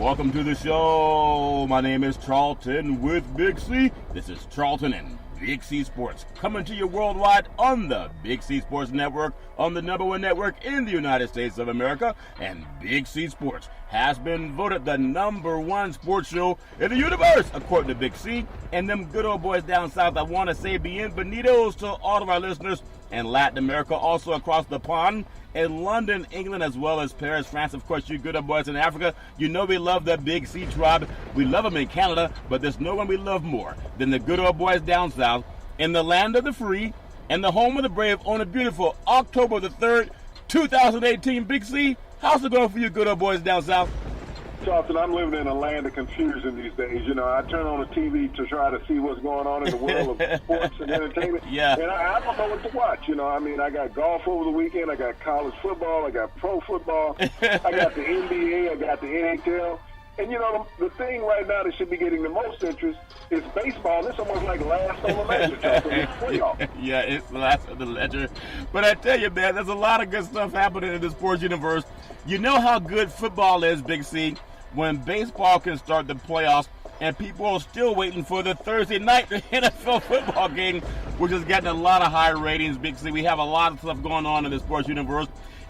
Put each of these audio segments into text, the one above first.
Welcome to the show. My name is Charlton with Big C. This is Charlton and Big C Sports, coming to you worldwide on the Big C Sports Network, on the #1 network in the United States of America. And Big C Sports has been voted the #1 sports show in the universe, according to Big C. And them good old boys down south, I want to say bienvenidos to all of our listeners in Latin America, also across the pond, in London, England, as well as Paris, France. Of course, you good old boys in Africa, you know we love the Big C tribe. We love them in Canada, but there's no one we love more than the good old boys down south in the land of the free and the home of the brave on a beautiful October the 3rd, 2018. Big C, how's it going for you good old boys down south? Charlton, I'm living in a land of confusion these days. You know, I turn on the TV to try to see what's going on in the world of sports and entertainment. Yeah. And I don't know what to watch. You know, I mean, I got golf over the weekend. I got college football. I got pro football. I got the NBA. I got the NHL. And, you know, the thing right now that should be getting the most interest is baseball. It's almost like last on the ledger, Charlton. It's playoff. Yeah, it's last on the ledger. But I tell you, man, there's a lot of good stuff happening in the sports universe. You know how good football is, Big C, when baseball can start the playoffs and people are still waiting for the Thursday night NFL football game, which is getting a lot of high ratings, Big C. We have a lot of stuff going on in the sports universe.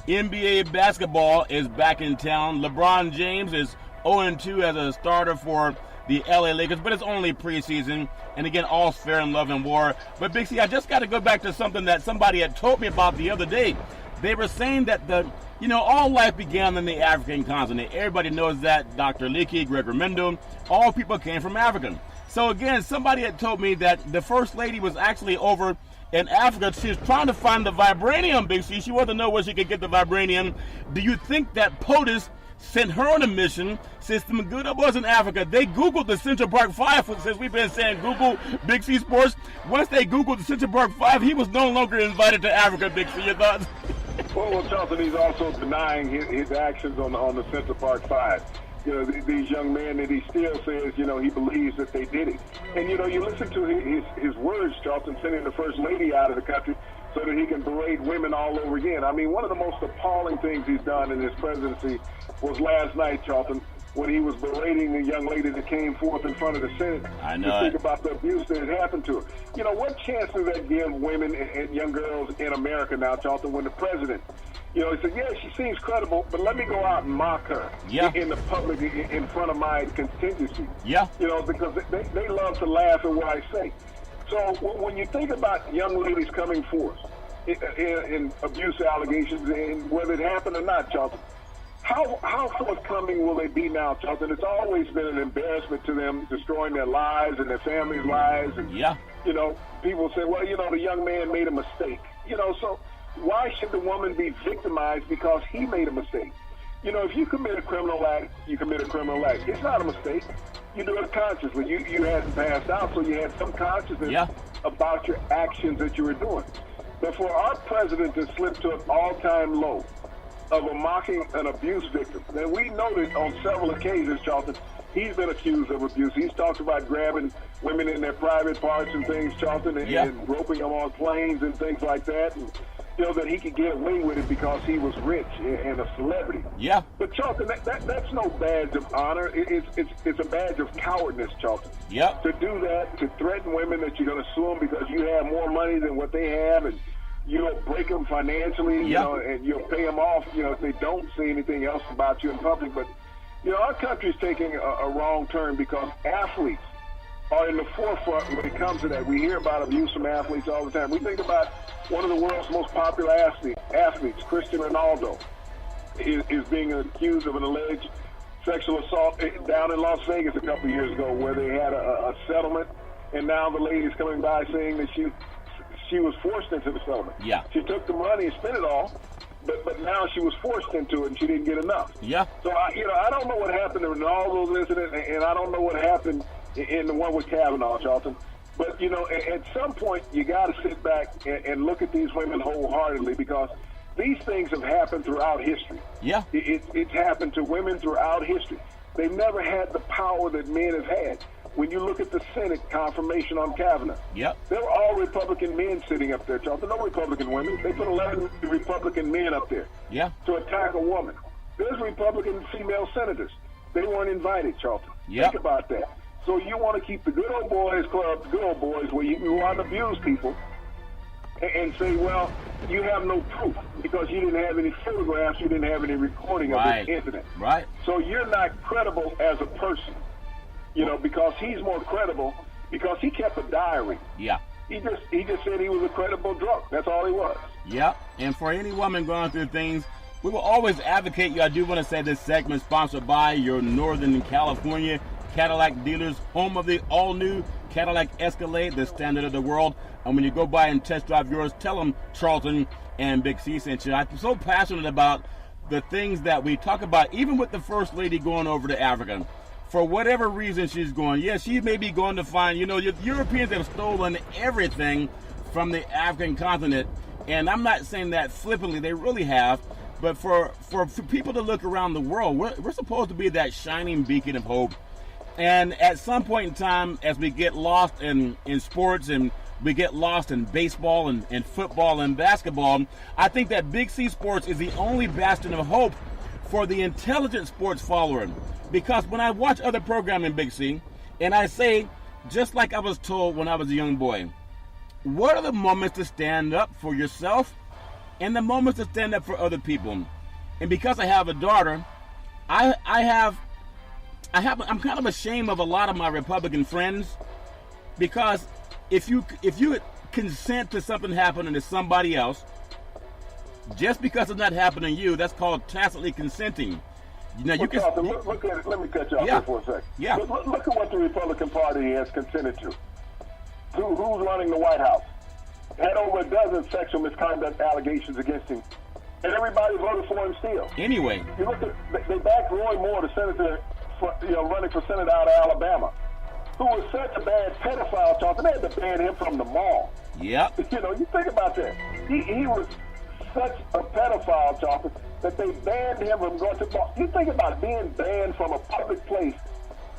NBA basketball is back in town. LeBron James is 0-2 as a starter for the LA Lakers, but it's only preseason. And again, all's fair in love and war. But Big C, I just got to go back to something that somebody had told me about the other day. They were saying that all life began in the African continent. Everybody knows that. Dr. Leakey, Gregor Mendel, all people came from Africa. So again, somebody had told me that the First Lady was actually over in Africa. She was trying to find the vibranium, Big C. She wanted to know where she could get the vibranium. Do you think that POTUS sent her on a mission? Since the good old boys in Africa, they Googled the Central Park 5, since we've been saying Google Big C Sports. Once they Googled the Central Park 5, he was no longer invited to Africa, Big C. Your thoughts? Well, Charlton, he's also denying his actions on the Central Park 5. You know, these young men that he still says, you know, he believes that they did it. And, you know, you listen to his words, Charlton, sending the First Lady out of the country so that he can berate women all over again. I mean, one of the most appalling things he's done in his presidency was last night, Charlton, when he was berating the young lady that came forth in front of the Senate to think about the abuse that had happened to her. You know, what chance does that give women and young girls in America now, Charlton, when the president, you know, he said, yeah, she seems credible, but let me go out and mock her in the public in front of my contingency. Yeah. You know, because they love to laugh at what I say. So when you think about young ladies coming forth in abuse allegations, and whether it happened or not, Charlton, how forthcoming will they be now, Charlton? It's always been an embarrassment to them, destroying their lives and their families' lives. And, you know, people say, well, you know, the young man made a mistake. You know, so why should the woman be victimized because he made a mistake? You know, if you commit a criminal act, you commit a criminal act. It's not a mistake. You do it consciously. You hadn't passed out, so you had some consciousness about your actions that you were doing. But for our president to slip to an all-time low of mocking an abuse victim, and we noted on several occasions, Charlton, he's been accused of abuse. He's talked about grabbing women in their private parts and things, Charlton, and roping them on planes and things like that. And, you know, that he could get away with it because he was rich and a celebrity. Yeah. But, Charlton, that's no badge of honor. It's a badge of cowardness, Charlton. Yeah. To do that, to threaten women that you're going to sue them because you have more money than what they have, and you don't break them financially, you know, and you'll pay them off, you know, if they don't say anything else about you in public. But, you know, our country's taking a wrong turn because athletes are in the forefront when it comes to that. We hear about abuse from athletes all the time. We think about one of the world's most popular athletes, Cristiano Ronaldo, is being accused of an alleged sexual assault down in Las Vegas a couple of years ago, where they had a settlement, and now the lady's coming by saying that she was forced into the settlement. Yeah. She took the money and spent it all, but now she was forced into it and she didn't get enough. Yeah. So, I don't know what happened in all those incidents, and I don't know what happened in the one with Kavanaugh, Charlton. But, you know, at some point, you got to sit back and look at these women wholeheartedly, because these things have happened throughout history. Yeah. It's happened to women throughout history. They've never had the power that men have had. When you look at the Senate confirmation on Kavanaugh, there were all Republican men sitting up there, Charlton. No Republican women. They put 11 Republican men up there to attack a woman. There's Republican female senators. They weren't invited, Charlton. Yep. Think about that. So you want to keep the good old boys club, the good old boys, where you want to abuse people, and say, well, you have no proof because you didn't have any photographs, you didn't have any recording of this incident. Right. So you're not credible as a person, because he's more credible because he kept a diary. Yeah. He just said he was a credible drunk. That's all he was. Yep. And for any woman going through things, we will always advocate you. I do want to say this segment sponsored by your Northern California Cadillac dealers, home of the all-new Cadillac Escalade, the standard of the world. And when you go by and test drive yours, tell them Charlton and Big C sent you. I'm so passionate about the things that we talk about, even with the First Lady going over to Africa. For whatever reason she's going, yes, she may be going to find, the Europeans have stolen everything from the African continent. And I'm not saying that flippantly, they really have. But for people to look around the world, we're supposed to be that shining beacon of hope. And at some point in time, as we get lost in sports and we get lost in baseball and football and basketball, I think that Big C Sports is the only bastion of hope for the intelligent sports follower. Because when I watch other programming, Big C, and I say, just like I was told when I was a young boy, what are the moments to stand up for yourself and the moments to stand up for other people? And because I have a daughter, I'm kind of ashamed of a lot of my Republican friends, because if you consent to something happening to somebody else, just because it's not happening to you, that's called tacitly consenting. Look at it. Let me cut you off here for a second. Yeah. Look at what the Republican Party has consented to. Who's running the White House? Had over a dozen sexual misconduct allegations against him, and everybody voted for him still. Anyway, you look at they backed Roy Moore, the senator, running for Senate out of Alabama, who was such a bad pedophile, Charlton. They had to ban him from the mall. Yep. You think about that. He was such a pedophile, Charlton, that they banned him from going to the mall. You think about being banned from a public place,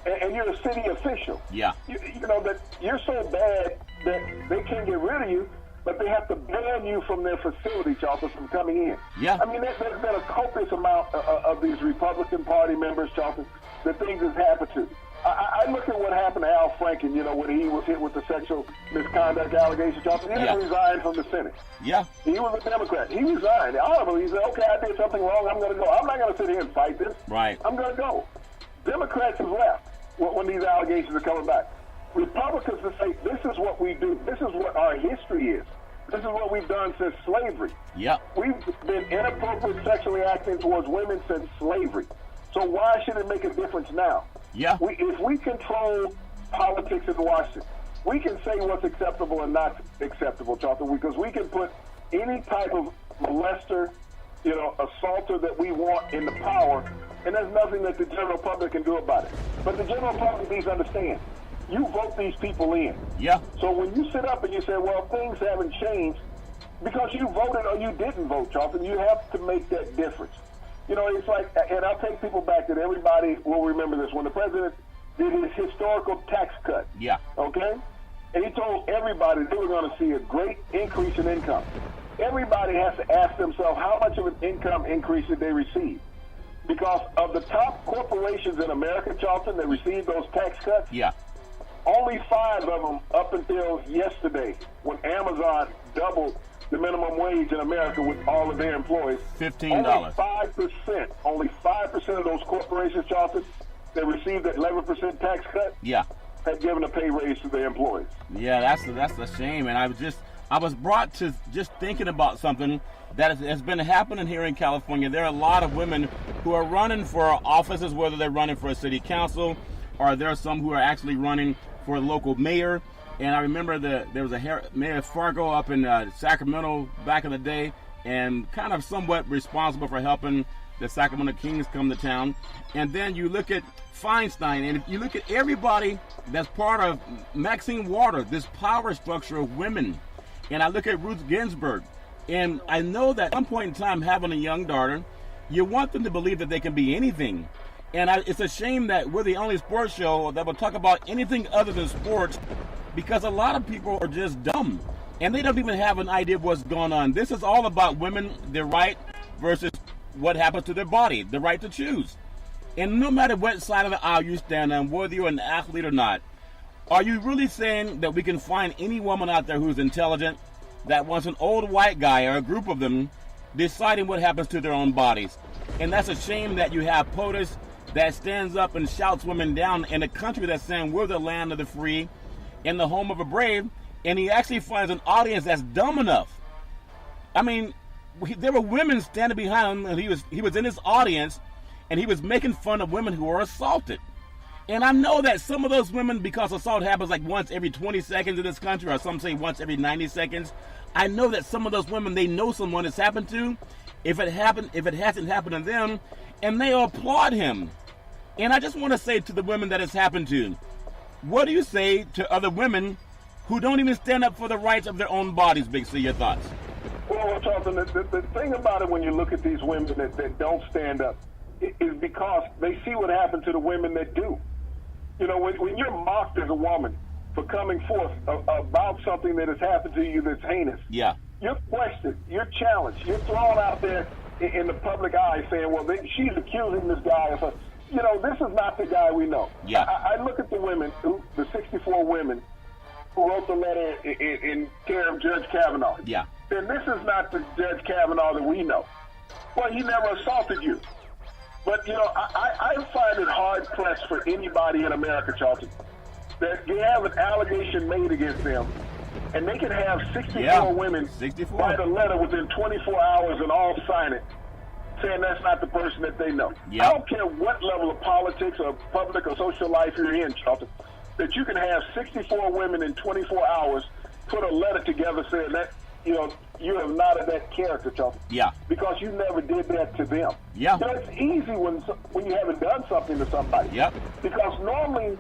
and you're a city official. Yeah. You know that you're so bad that they can't get rid of you, but they have to ban you from their facility, Charlton, from coming in. Yeah. I mean, there's been a copious amount of these Republican Party members, Charlton, that things have happened to. I look at what happened to Al Franken, when he was hit with the sexual misconduct allegations, Charlton. He didn't resign from the Senate. Yeah. He was a Democrat. He resigned. Honorably, he said, okay, I did something wrong. I'm going to go. I'm not going to sit here and fight this. Right. I'm going to go. Democrats have left when these allegations are coming back. Republicans will say, this is what we do. This is what our history is. This is what we've done since slavery. Yep. We've been inappropriate sexually acting towards women since slavery. So why should it make a difference now? Yeah. If we control politics in Washington, we can say what's acceptable and not acceptable, Charlton, because we can put any type of molester, assaulter that we want in the power, and there's nothing that the general public can do about it. But the general public needs to understand, you vote these people in. Yeah. So when you sit up and you say, well, things haven't changed, because you voted or you didn't vote, Charlton, you have to make that difference. It's like, and I'll take people back that everybody will remember this, when the president did his historical tax cut. Yeah. Okay? And he told everybody they were going to see a great increase in income. Everybody has to ask themselves, how much of an income increase did they receive? Because of the top corporations in America, Charlton, that received those tax cuts, yeah, only 5 of them up until yesterday, when Amazon doubled the minimum wage in America with all of their employees. $15. Only 5% of those corporations, Charlton, that received that 11% tax cut, yeah, had given a pay raise to their employees. Yeah, that's a shame. And I was brought to just thinking about something that has been happening here in California. There are a lot of women who are running for offices, whether they're running for a city council or there are some who are actually running for a local mayor. And I remember there was a Mayor Fargo up in Sacramento back in the day, and kind of somewhat responsible for helping the Sacramento Kings come to town. And then you look at Feinstein, and if you look at everybody that's part of Maxine Waters, this power structure of women. And I look at Ruth Ginsburg, and I know that at some point in time, having a young daughter, you want them to believe that they can be anything. And it's a shame that we're the only sports show that will talk about anything other than sports, because a lot of people are just dumb and they don't even have an idea of what's going on. This is all about women, their right versus what happens to their body, the right to choose. And no matter what side of the aisle you stand on, whether you're an athlete or not, are you really saying that we can find any woman out there who's intelligent that wants an old white guy or a group of them deciding what happens to their own bodies? And that's a shame that you have POTUS that stands up and shouts women down in a country that's saying we're the land of the free and the home of the brave, and he actually finds an audience that's dumb enough. I mean, there were women standing behind him, and he was in his audience, and he was making fun of women who were assaulted. And I know that some of those women, because assault happens like once every 20 seconds in this country, or some say once every 90 seconds, I know that some of those women, they know someone it's happened to, if it hasn't happened to them, and they applaud him. And I just want to say to the women that it's happened to, what do you say to other women who don't even stand up for the rights of their own bodies, Big C? Your thoughts? Well, Charlton, the thing about it when you look at these women that don't stand up is because they see what happened to the women that do. You know, when you're mocked as a woman for coming forth about something that has happened to you that's heinous, yeah, you're questioned, you're challenged, you're thrown out there in the public eye saying, well, she's accusing this guy of, you know, this is not the guy we know. Yeah. I look at the women, the 64 women who wrote the letter in care of Judge Kavanaugh. Yeah. Then this is not the Judge Kavanaugh that we know. Well, he never assaulted you. But, you know, I find it hard-pressed for anybody in America, Charlton, that they have an allegation made against them, and they can have 64 women write a letter within 24 hours and all sign it, saying that's not the person that they know. Yep. I don't care what level of politics or public or social life you're in, Charlton, that you can have 64 women in 24 hours put a letter together saying that, you know, you have not of that character, Charlton. Yeah. Because you never did that to them. Yeah. You know, it's easy when you haven't done something to somebody. Yep. Because normally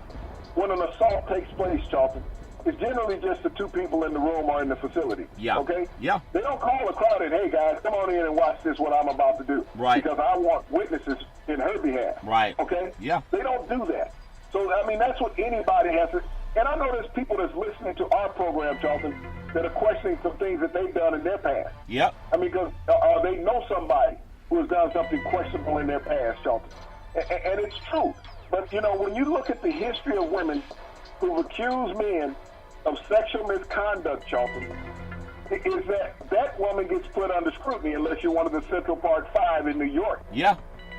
when an assault takes place, Charlton, it's generally just the two people in the room or in the facility. Yeah. Okay? Yeah. They don't call a crowd and, hey, guys, come on in and watch this, what I'm about to do. Right. Because I want witnesses in her behalf. Right. Okay? Yeah. They don't do that. So, I mean, that's what anybody has to... And I know there's people that's listening to our program, Charlton, that are questioning some things that they've done in their past. Yep. I mean, because they know somebody who has done something questionable in their past, Charlton. And it's true. But, you know, when you look at the history of women who've accused men of sexual misconduct, Charlton, is that woman gets put under scrutiny unless you're one of the Central Park Five in New York. Yeah.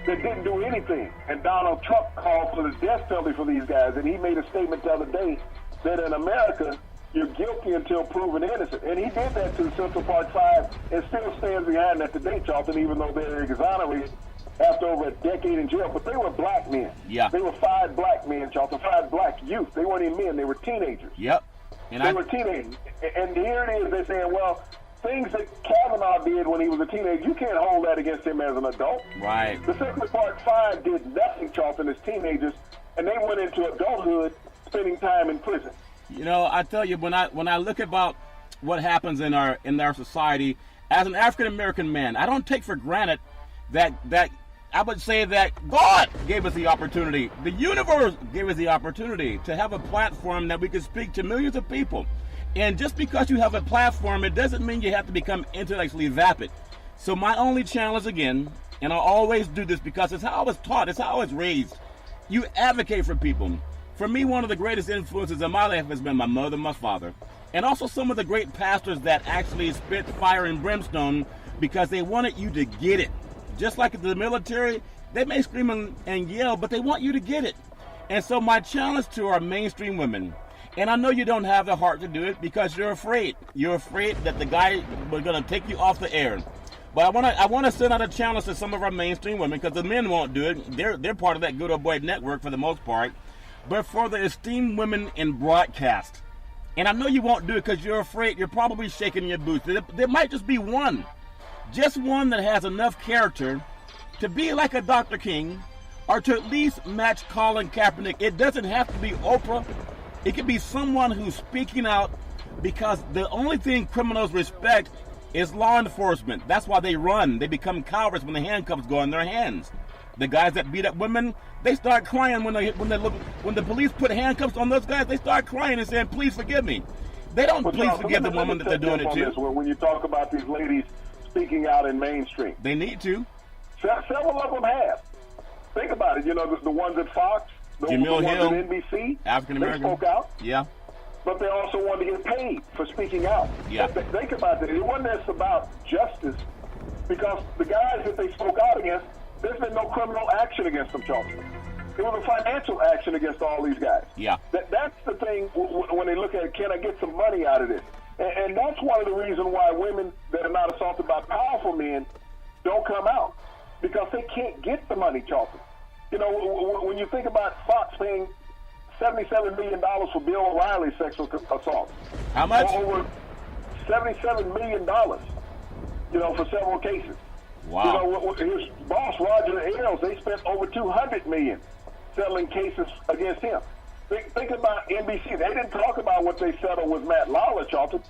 That didn't do anything. And Donald Trump called for the death penalty for these guys, and he made a statement the other day that in America, you're guilty until proven innocent. And he did that to the Central Park Five and still stands behind that today, Charlton, even though they're exonerated after over a decade in jail. But they were black men. Yeah. They were 5 black men, Charlton, 5 black youth. They weren't even men. They were teenagers. Yep. And they were teenagers. And here it is, they're saying, well, things that Kavanaugh did when he was a teenager, you can't hold that against him as an adult. Right. The Central Park Five did nothing, Charlton, as teenagers, and they went into adulthood spending time in prison. You know, I tell you, when I look about what happens in our society, as an African American man, I don't take for granted that I would say that God gave us the opportunity, the universe gave us the opportunity to have a platform that we could speak to millions of people. And just because you have a platform, it doesn't mean you have to become intellectually vapid. So my only challenge again, and I always do this because it's how I was taught, it's how I was raised. You advocate for people. For me, one of the greatest influences in my life has been my mother and my father. And also some of the great pastors that actually spit fire and brimstone because they wanted you to get it. Just like the military, they may scream and yell, but they want you to get it. And so my challenge to our mainstream women, and I know you don't have the heart to do it because you're afraid. You're afraid that the guy was going to take you off the air. But I want to send out a challenge to some of our mainstream women because the men won't do it. They're part of that good old boy network for the most part. But for the esteemed women in broadcast, and I know you won't do it because you're afraid. You're probably shaking your boots. There might just be one. Just one that has enough character to be like a Dr. King or to at least match Colin Kaepernick. It doesn't have to be Oprah. It could be someone who's speaking out because the only thing criminals respect is law enforcement. That's why they run. They become cowards when the handcuffs go in their hands. The guys that beat up women, they start crying when the police put handcuffs on those guys. They start crying and saying, "Please forgive me." They don't please forgive the woman that they're doing it to. When you talk about these ladies speaking out in mainstream, they need to. Several of them have. think about it. You know, the ones at Fox, the Jamil ones Hill, at NBC, African American. they spoke out. Yeah. But they also wanted to get paid for speaking out. Yeah. Think about that. It wasn't just about justice, because the guys that they spoke out against, there's been no criminal action against them, Charleston. It was a financial action against all these guys. Yeah. That's the thing when they look at, can I get some money out of this? And that's one of the reasons why women that are not assaulted by powerful men don't come out, because they can't get the money, Charleston. You know, when you think about Fox paying $77 million for Bill O'Reilly's sexual assault. How much? Over $77 million, you know, for several cases. Wow. You know, his boss, Roger Ailes, they spent over $200 million settling cases against him. Think about NBC. They didn't talk about what they settled with Matt Lauer, Charlton.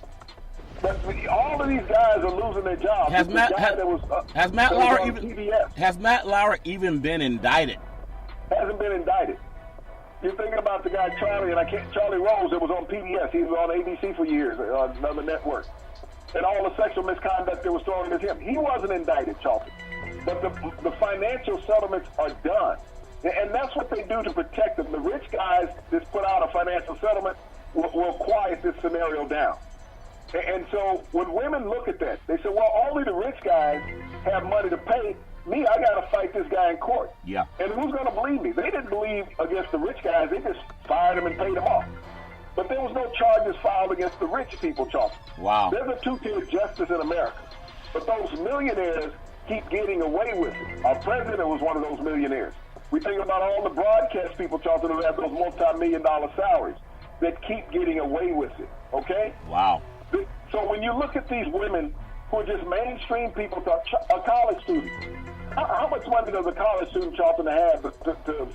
But all of these guys are losing their jobs. Has Matt Lauer even been indicted? Hasn't been indicted. You're thinking about the guy Charlie Rose that was on PBS. He was on ABC for years, on another network. And all the sexual misconduct that was thrown at him. He wasn't indicted, Charlton. But the financial settlements are done. And that's what they do to protect them. The rich guys that put out a financial settlement will quiet this scenario down. And so when women look at that, they say, well, only the rich guys have money to pay. Me, I got to fight this guy in court. Yeah. And who's going to believe me? They didn't believe against the rich guys. They just fired them and paid them off. But there was no charges filed against the rich people, Charleston. Wow. There's a two-tier justice in America. But those millionaires keep getting away with it. Our president was one of those millionaires. We think about all the broadcast people, Charleston, who have those multi-million-dollar salaries that keep getting away with it, okay? Wow. So when you look at these women who are just mainstream people, a college student, how much money does a college student, Charlton, have to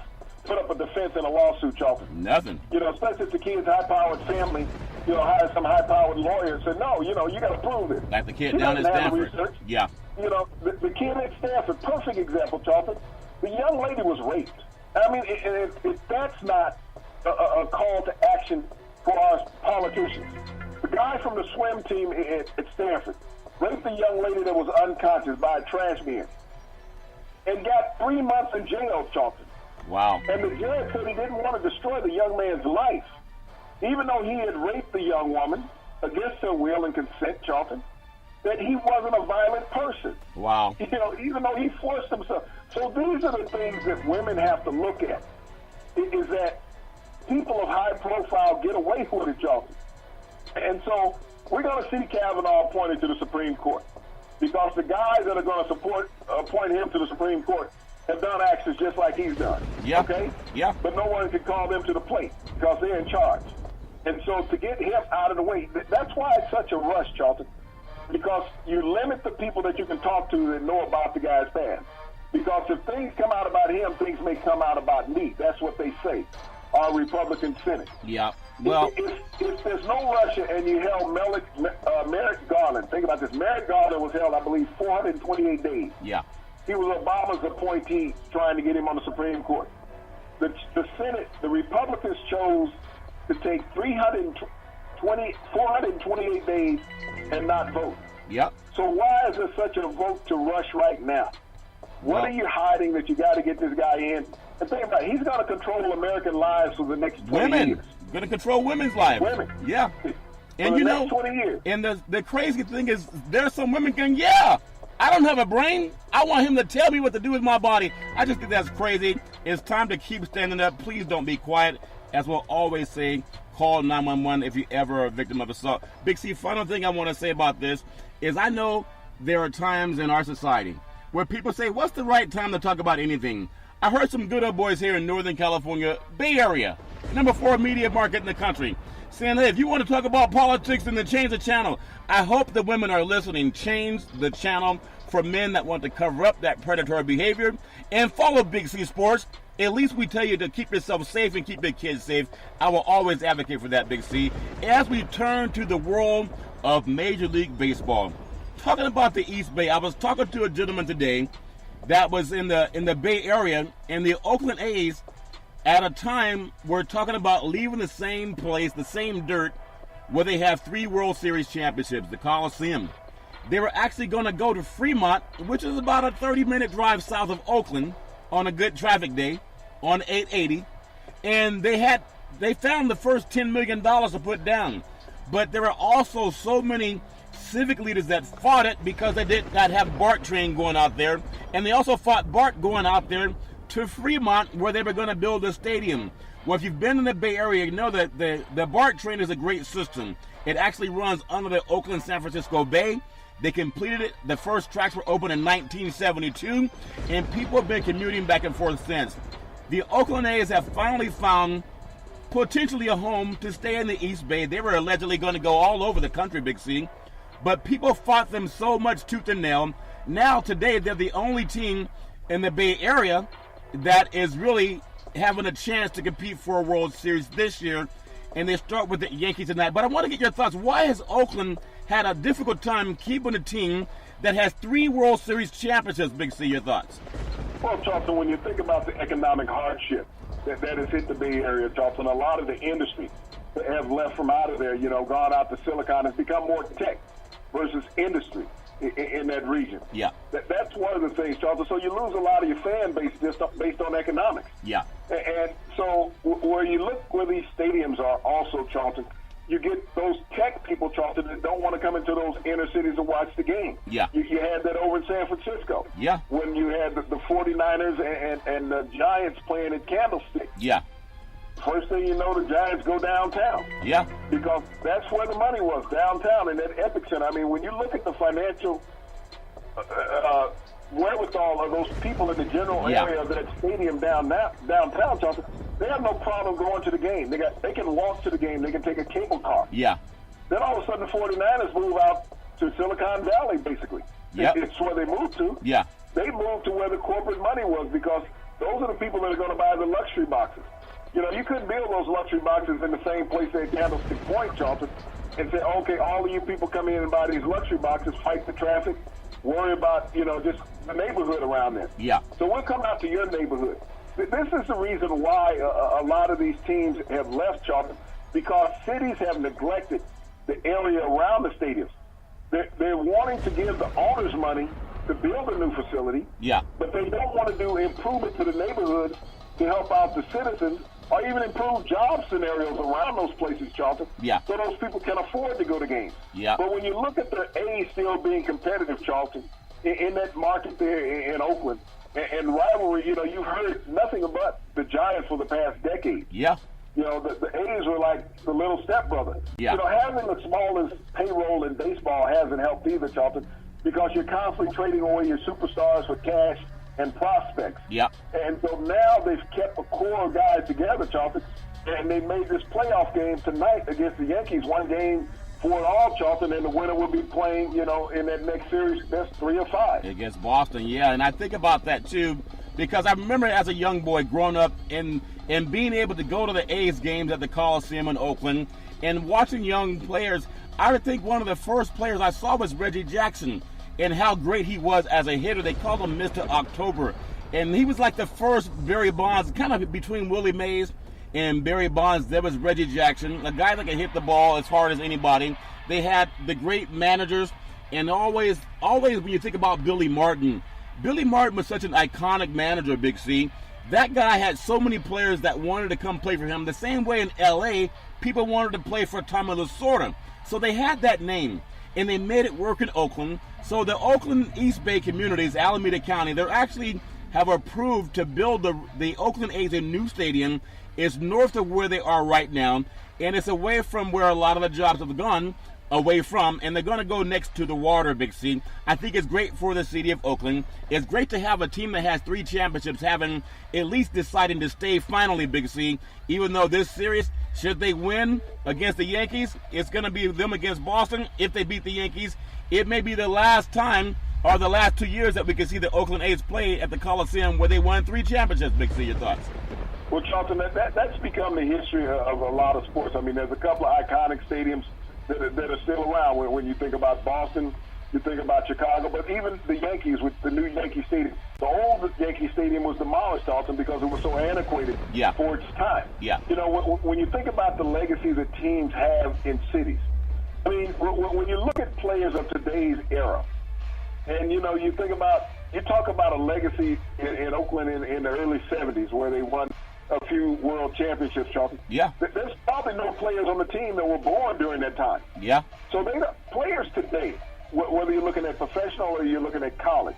put up a defense in a lawsuit, Charlton? Nothing. You know, especially if the kid's high-powered family, you know, hire some high-powered lawyer and say, no, you know, you got to prove it. Like the kid down at Stanford. Yeah. You know, the kid at Stanford, perfect example, Charlton. The young lady was raped. I mean, if that's not a call to action for our politicians. The guy from the swim team at Stanford raped a young lady that was unconscious by a trash bin and got 3 months in jail, Charlton. Wow. And the judge said he didn't want to destroy the young man's life. Even though he had raped the young woman against her will and consent, Charlton, that he wasn't a violent person. Wow. You know, even though he forced himself. So these are the things that women have to look at, is that people of high profile get away with it, Charlton. And so we're going to see Kavanaugh appointed to the Supreme Court, because the guys that are going to appoint him to the Supreme Court have done actions just like he's done. Yeah. Okay? Yeah. But no one can call them to the plate because they're in charge. And so to get him out of the way, that's why it's such a rush, Charlton, because you limit the people that you can talk to that know about the guy's past. Because if things come out about him, things may come out about me. That's what they say, our Republican Senate. Yeah. Well, if there's no Russia and you held Merrick Garland, think about this. Merrick Garland was held, I believe, 428 days. Yeah. He was Obama's appointee trying to get him on the Supreme Court. The Senate, the Republicans chose to take 428 days and not vote. Yep. So why is there such a vote to rush right now? What are you hiding that you got to get this guy in? And think about it, he's going to control American lives for the next 20 years. Going to control women's lives. Women. Yeah. And for you the know, next 20 years. And the crazy thing is, there's some women going, yeah, I don't have a brain. I want him to tell me what to do with my body. I just think that's crazy. It's time to keep standing up. Please don't be quiet. As we'll always say, call 911 if you ever are a victim of assault. Big C, final thing I want to say about this is I know there are times in our society where people say, what's the right time to talk about anything? I heard some good old boys here in Northern California, Bay Area, number 4 media market in the country, saying, hey, if you want to talk about politics, then change the channel. I hope the women are listening. Change the channel for men that want to cover up that predatory behavior and follow Big C Sports. At least we tell you to keep yourself safe and keep your kids safe. I will always advocate for that, Big C. As we turn to the world of Major League Baseball, talking about the East Bay, I was talking to a gentleman today that was in the Bay Area, and the Oakland A's at a time were talking about leaving the same place, the same dirt, where they have 3 World Series championships, the Coliseum. They were actually going to go to Fremont, which is about a 30-minute drive south of Oakland, on a good traffic day on 880, and they found the first $10 million to put down. But there are also so many civic leaders that fought it because they did not have BART train going out there, and they also fought BART going out there to Fremont where they were going to build a stadium. Well, if you've been in the Bay Area, you know that the BART train is a great system. It actually runs under the Oakland-San Francisco Bay. They completed it. The first tracks were opened in 1972, and people have been commuting back and forth since. The Oakland A's have finally found potentially a home to stay in the East Bay. They were allegedly going to go all over the country, Big C, but people fought them so much tooth and nail. Now, today, they're the only team in the Bay Area that is really having a chance to compete for a World Series this year, and they start with the Yankees tonight. But I want to get your thoughts. Why has Oakland had a difficult time keeping a team that has 3 World Series championships, Big C? Your thoughts? Well, Charlton, when you think about the economic hardship that has hit the Bay Area, Charlton, a lot of the industry that have left from out of there, gone out to Silicon, has become more tech versus industry in that region. Yeah. That's one of the things, Charlton. So you lose a lot of your fan base just based on economics. Yeah. And so where you look where these stadiums are also, Charlton, you get those tech people, Charlton, that don't want to come into those inner cities to watch the game. Yeah. You had that over in San Francisco. Yeah. When you had the 49ers and the Giants playing at Candlestick. Yeah. First thing you know, the Giants go downtown. Yeah. Because that's where the money was, downtown in that Epic Center. I mean, when you look at the financial wherewithal of those people in the general area of that stadium downtown, Charlton, they have no problem going to the game. They can walk to the game. They can take a cable car. Yeah. Then all of a sudden the 49ers move out to Silicon Valley, basically. Yep. It's where they moved to. Yeah. They moved to where the corporate money was because those are the people that are going to buy the luxury boxes. You couldn't build those luxury boxes in the same place at Candlestick Point, Charlton, and say, okay, all of you people come in and buy these luxury boxes, fight the traffic, worry about, just the neighborhood around there. Yeah. So we'll come out to your neighborhood. This is the reason why a lot of these teams have left, Charlton, because cities have neglected the area around the stadiums. They're wanting to give the owners money to build a new facility, but they don't want to do improvement to the neighborhoods to help out the citizens or even improve job scenarios around those places, Charlton, so those people can afford to go to games. But when you look at the A's still being competitive, Charlton, in that market there in Oakland, and rivalry, you've heard nothing about the Giants for the past decade. Yeah. The A's were like the little stepbrother. Yeah. Having the smallest payroll in baseball hasn't helped either, Charlton, because you're constantly trading away your superstars for cash and prospects. Yeah. And so now they've kept a core of guys together, Charlton, and they made this playoff game tonight against the Yankees, one game for it all, Charlton, and the winner will be playing, in that next series, best 3 or 5. Against Boston, yeah. And I think about that, too, because I remember as a young boy growing up and being able to go to the A's games at the Coliseum in Oakland and watching young players. I would think one of the first players I saw was Reggie Jackson and how great he was as a hitter. They called him Mr. October. And he was like the first Barry Bonds, kind of between Willie Mays and Barry Bonds. There was Reggie Jackson, a guy that could hit the ball as hard as anybody. They had the great managers, and always when you think about Billy Martin was such an iconic manager, Big C. That guy had so many players that wanted to come play for him. The same way in L.A., people wanted to play for Tommy Lasorda. So they had that name, and they made it work in Oakland. So the Oakland East Bay communities, Alameda County, they actually have approved to build the Oakland A's a new stadium. It's north of where they are right now, and it's away from where a lot of the jobs have gone away from, and they're going to go next to the water, Big C. I think it's great for the city of Oakland. It's great to have a team that has 3 championships having at least deciding to stay finally, Big C, even though this series, should they win against the Yankees, it's going to be them against Boston. If they beat the Yankees, it may be the last time or the last 2 years that we can see the Oakland A's play at the Coliseum where they won 3 championships, Big C. Your thoughts? Well, Charlton, that's become the history of a lot of sports. I mean, there's a couple of iconic stadiums that are still around. When you think about Boston, you think about Chicago, but even the Yankees with the new Yankee Stadium. The old Yankee Stadium was demolished, Charlton, because it was so antiquated for its time. Yeah. When you think about the legacy that teams have in cities, I mean, when you look at players of today's era, And, you talk about a legacy in Oakland in the early 70s where they won a few world championships, Charlie. Yeah. There's probably no players on the team that were born during that time. Yeah. So players today, whether you're looking at professional or you're looking at college,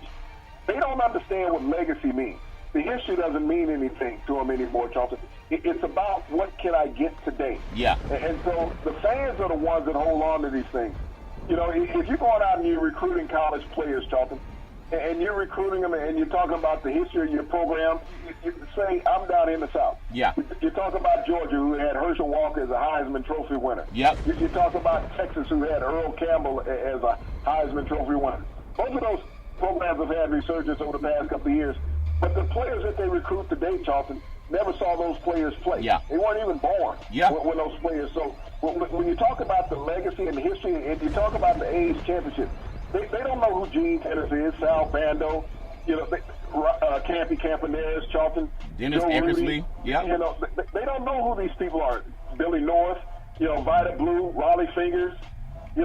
they don't understand what legacy means. The history doesn't mean anything to them anymore, Charlton. It's about what can I get today. Yeah. And so the fans are the ones that hold on to these things. If you're going out and you're recruiting college players, Charlton, and you're recruiting them and you're talking about the history of your program, you say, I'm down in the South. Yeah. You talk about Georgia, who had Herschel Walker as a Heisman Trophy winner. Yep. You talk about Texas, who had Earl Campbell as a Heisman Trophy winner. Both of those programs have had resurgence over the past couple of years. But the players that they recruit today, Charlton, never saw those players play. Yeah. They weren't even born when those players. So when you talk about the legacy and the history, and you talk about the A's championship, they don't know who Gene Tennis is, Sal Bando, Campy Campaneris, Charlton, Dennis Joe Eckersley. Rudy. Yeah. They don't know who these people are. Billy North, Vita Blue, Raleigh Fingers. They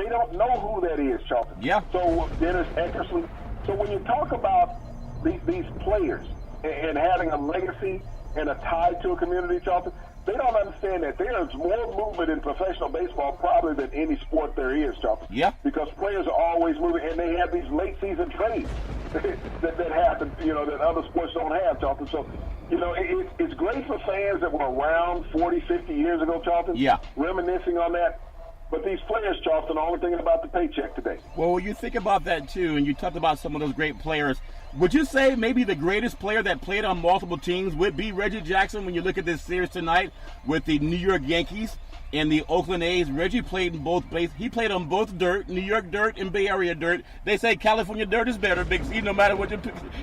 don't know who that is, Charlton. Yeah. So Dennis Eckersley. So when you talk about these players and having a legacy and a tie to a community, Charlton, they don't understand that there's more movement in professional baseball probably than any sport there is, Charlton. Yeah. Because players are always moving, and they have these late season trades that happen, that other sports don't have, Charlton. So, it's great for fans that were around 40, 50 years ago, Charlton. Yeah. Reminiscing on that. But these players, Charlton, are only thinking about the paycheck today. Well, when you think about that, too, and you talked about some of those great players, would you say maybe the greatest player that played on multiple teams would be Reggie Jackson when you look at this series tonight with the New York Yankees and the Oakland A's? Reggie played in both bases. He played on both dirt, New York dirt and Bay Area dirt. They say California dirt is better, Big C, no matter what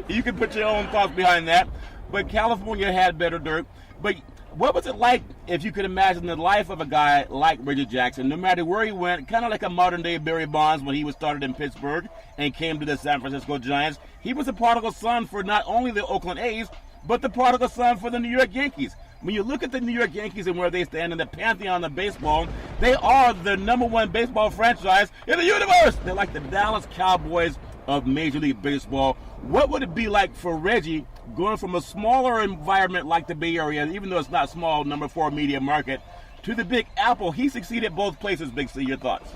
you can put your own thoughts behind that. But California had better dirt. But what was it like, if you could imagine the life of a guy like Reggie Jackson, no matter where he went, kind of like a modern-day Barry Bonds when he was started in Pittsburgh and came to the San Francisco Giants? He was a prodigal son for not only the Oakland A's, but the prodigal son for the New York Yankees. When you look at the New York Yankees and where they stand in the pantheon of baseball, they are the #1 baseball franchise in the universe. They're like the Dallas Cowboys of Major League Baseball. What would it be like for Reggie going from a smaller environment like the Bay Area, even though it's not small, #4 media market, to the Big Apple? He succeeded both places, Big C. Your thoughts?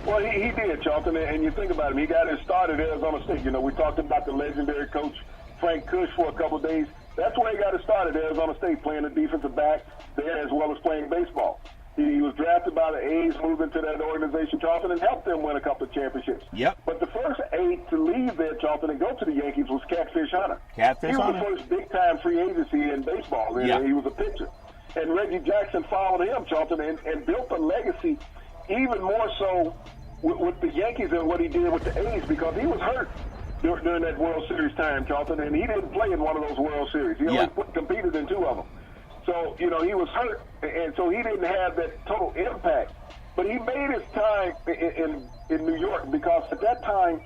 Well, he did, Charlton, and you think about him. He got his start at Arizona State. We talked about the legendary coach Frank Kush for a couple of days. That's where he got his start at Arizona State, playing the defensive back there as well as playing baseball. He was drafted by the A's, moved into that organization, Charlton, and helped them win a couple of championships. Yep. But the first A's to leave there, Charlton, and go to the Yankees was Catfish Hunter. Catfish Hunter. He was the first big-time free agency in baseball, and he was a pitcher. And Reggie Jackson followed him, Charlton, and built a legacy even more so with the Yankees than what he did with the A's, because he was hurt during that World Series time, Charlton, and he didn't play in one of those World Series. He only competed in 2 of them. So, he was hurt, and so he didn't have that total impact. But he made his time in New York, because at that time,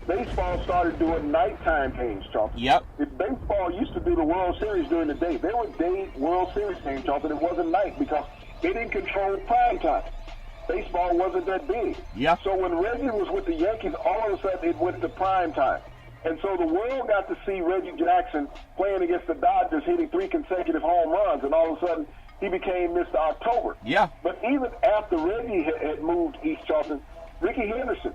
baseball started doing nighttime games, Charlton. Yep. Baseball used to do the World Series during the day. There were day World Series games, Charlton. It wasn't night because they didn't control prime time. Baseball wasn't that big. Yeah. So when Reggie was with the Yankees, all of a sudden it went to prime time. And so the world got to see Reggie Jackson playing against the Dodgers, hitting 3 consecutive home runs, and all of a sudden he became Mr. October. Yeah. But even after Reggie had moved East, Charlton, Ricky Henderson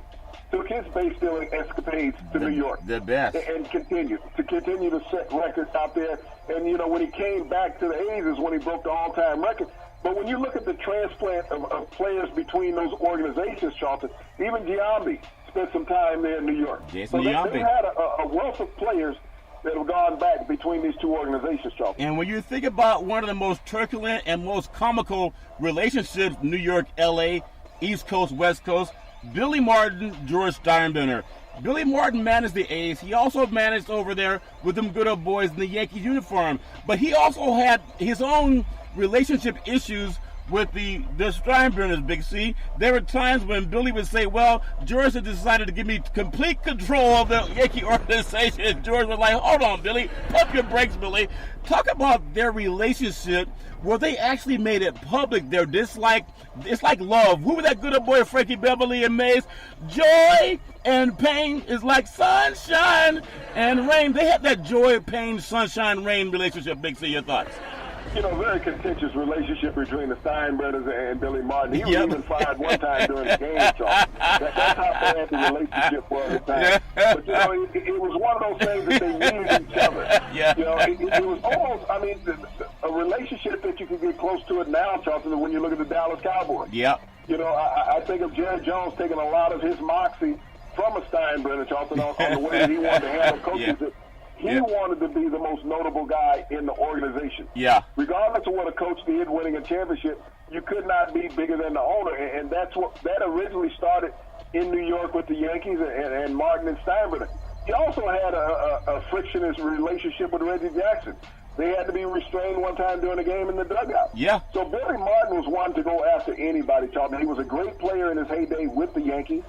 took his base stealing escapades to New York. The best. And continued to set records out there. And, when he came back to the A's is when he broke the all-time record. But when you look at the transplant of players between those organizations, Charlton, even Giambi spent some time there in New York. Jason so they Giambi had a wealth of players that have gone back between these 2 organizations, Charlton. And when you think about one of the most turbulent and most comical relationships, New York, L.A., East Coast, West Coast, Billy Martin, George Steinbrenner. Billy Martin managed the A's. He also managed over there with them good old boys in the Yankees uniform. But he also had his own relationship issues with the Steinbrenners, Big C. There were times when Billy would say, well, George had decided to give me complete control of the Yankee organization. George was like, hold on, Billy. Pump your brakes, Billy. Talk about their relationship where they actually made it public, their dislike. It's like love. Who was that good old boy, Frankie Beverly and Mays? Joy and pain is like sunshine and rain. They had that joy, pain, sunshine, rain relationship. Big C, your thoughts? Very contentious relationship between the Steinbrenners and Billy Martin. He was even fired one time during the game, Charles. That's how bad the relationship was at the time. But, it was one of those things that they needed each other. It was almost, a relationship that you can get close to it now, Charlton, when you look at the Dallas Cowboys. I think of Jerry Jones taking a lot of his moxie from a Steinbrenner, Charlton, on the way that he wanted to handle coaches. He wanted to be the most notable guy in the organization. Regardless of what a coach did winning a championship, you could not be bigger than the owner. And that originally started in New York with the Yankees and Martin and Steinbrenner. He also had a frictionless relationship with Reggie Jackson. They had to be restrained one time during a game in the dugout. So Billy Martin was one to go after anybody, Charlton. He was a great player in his heyday with the Yankees.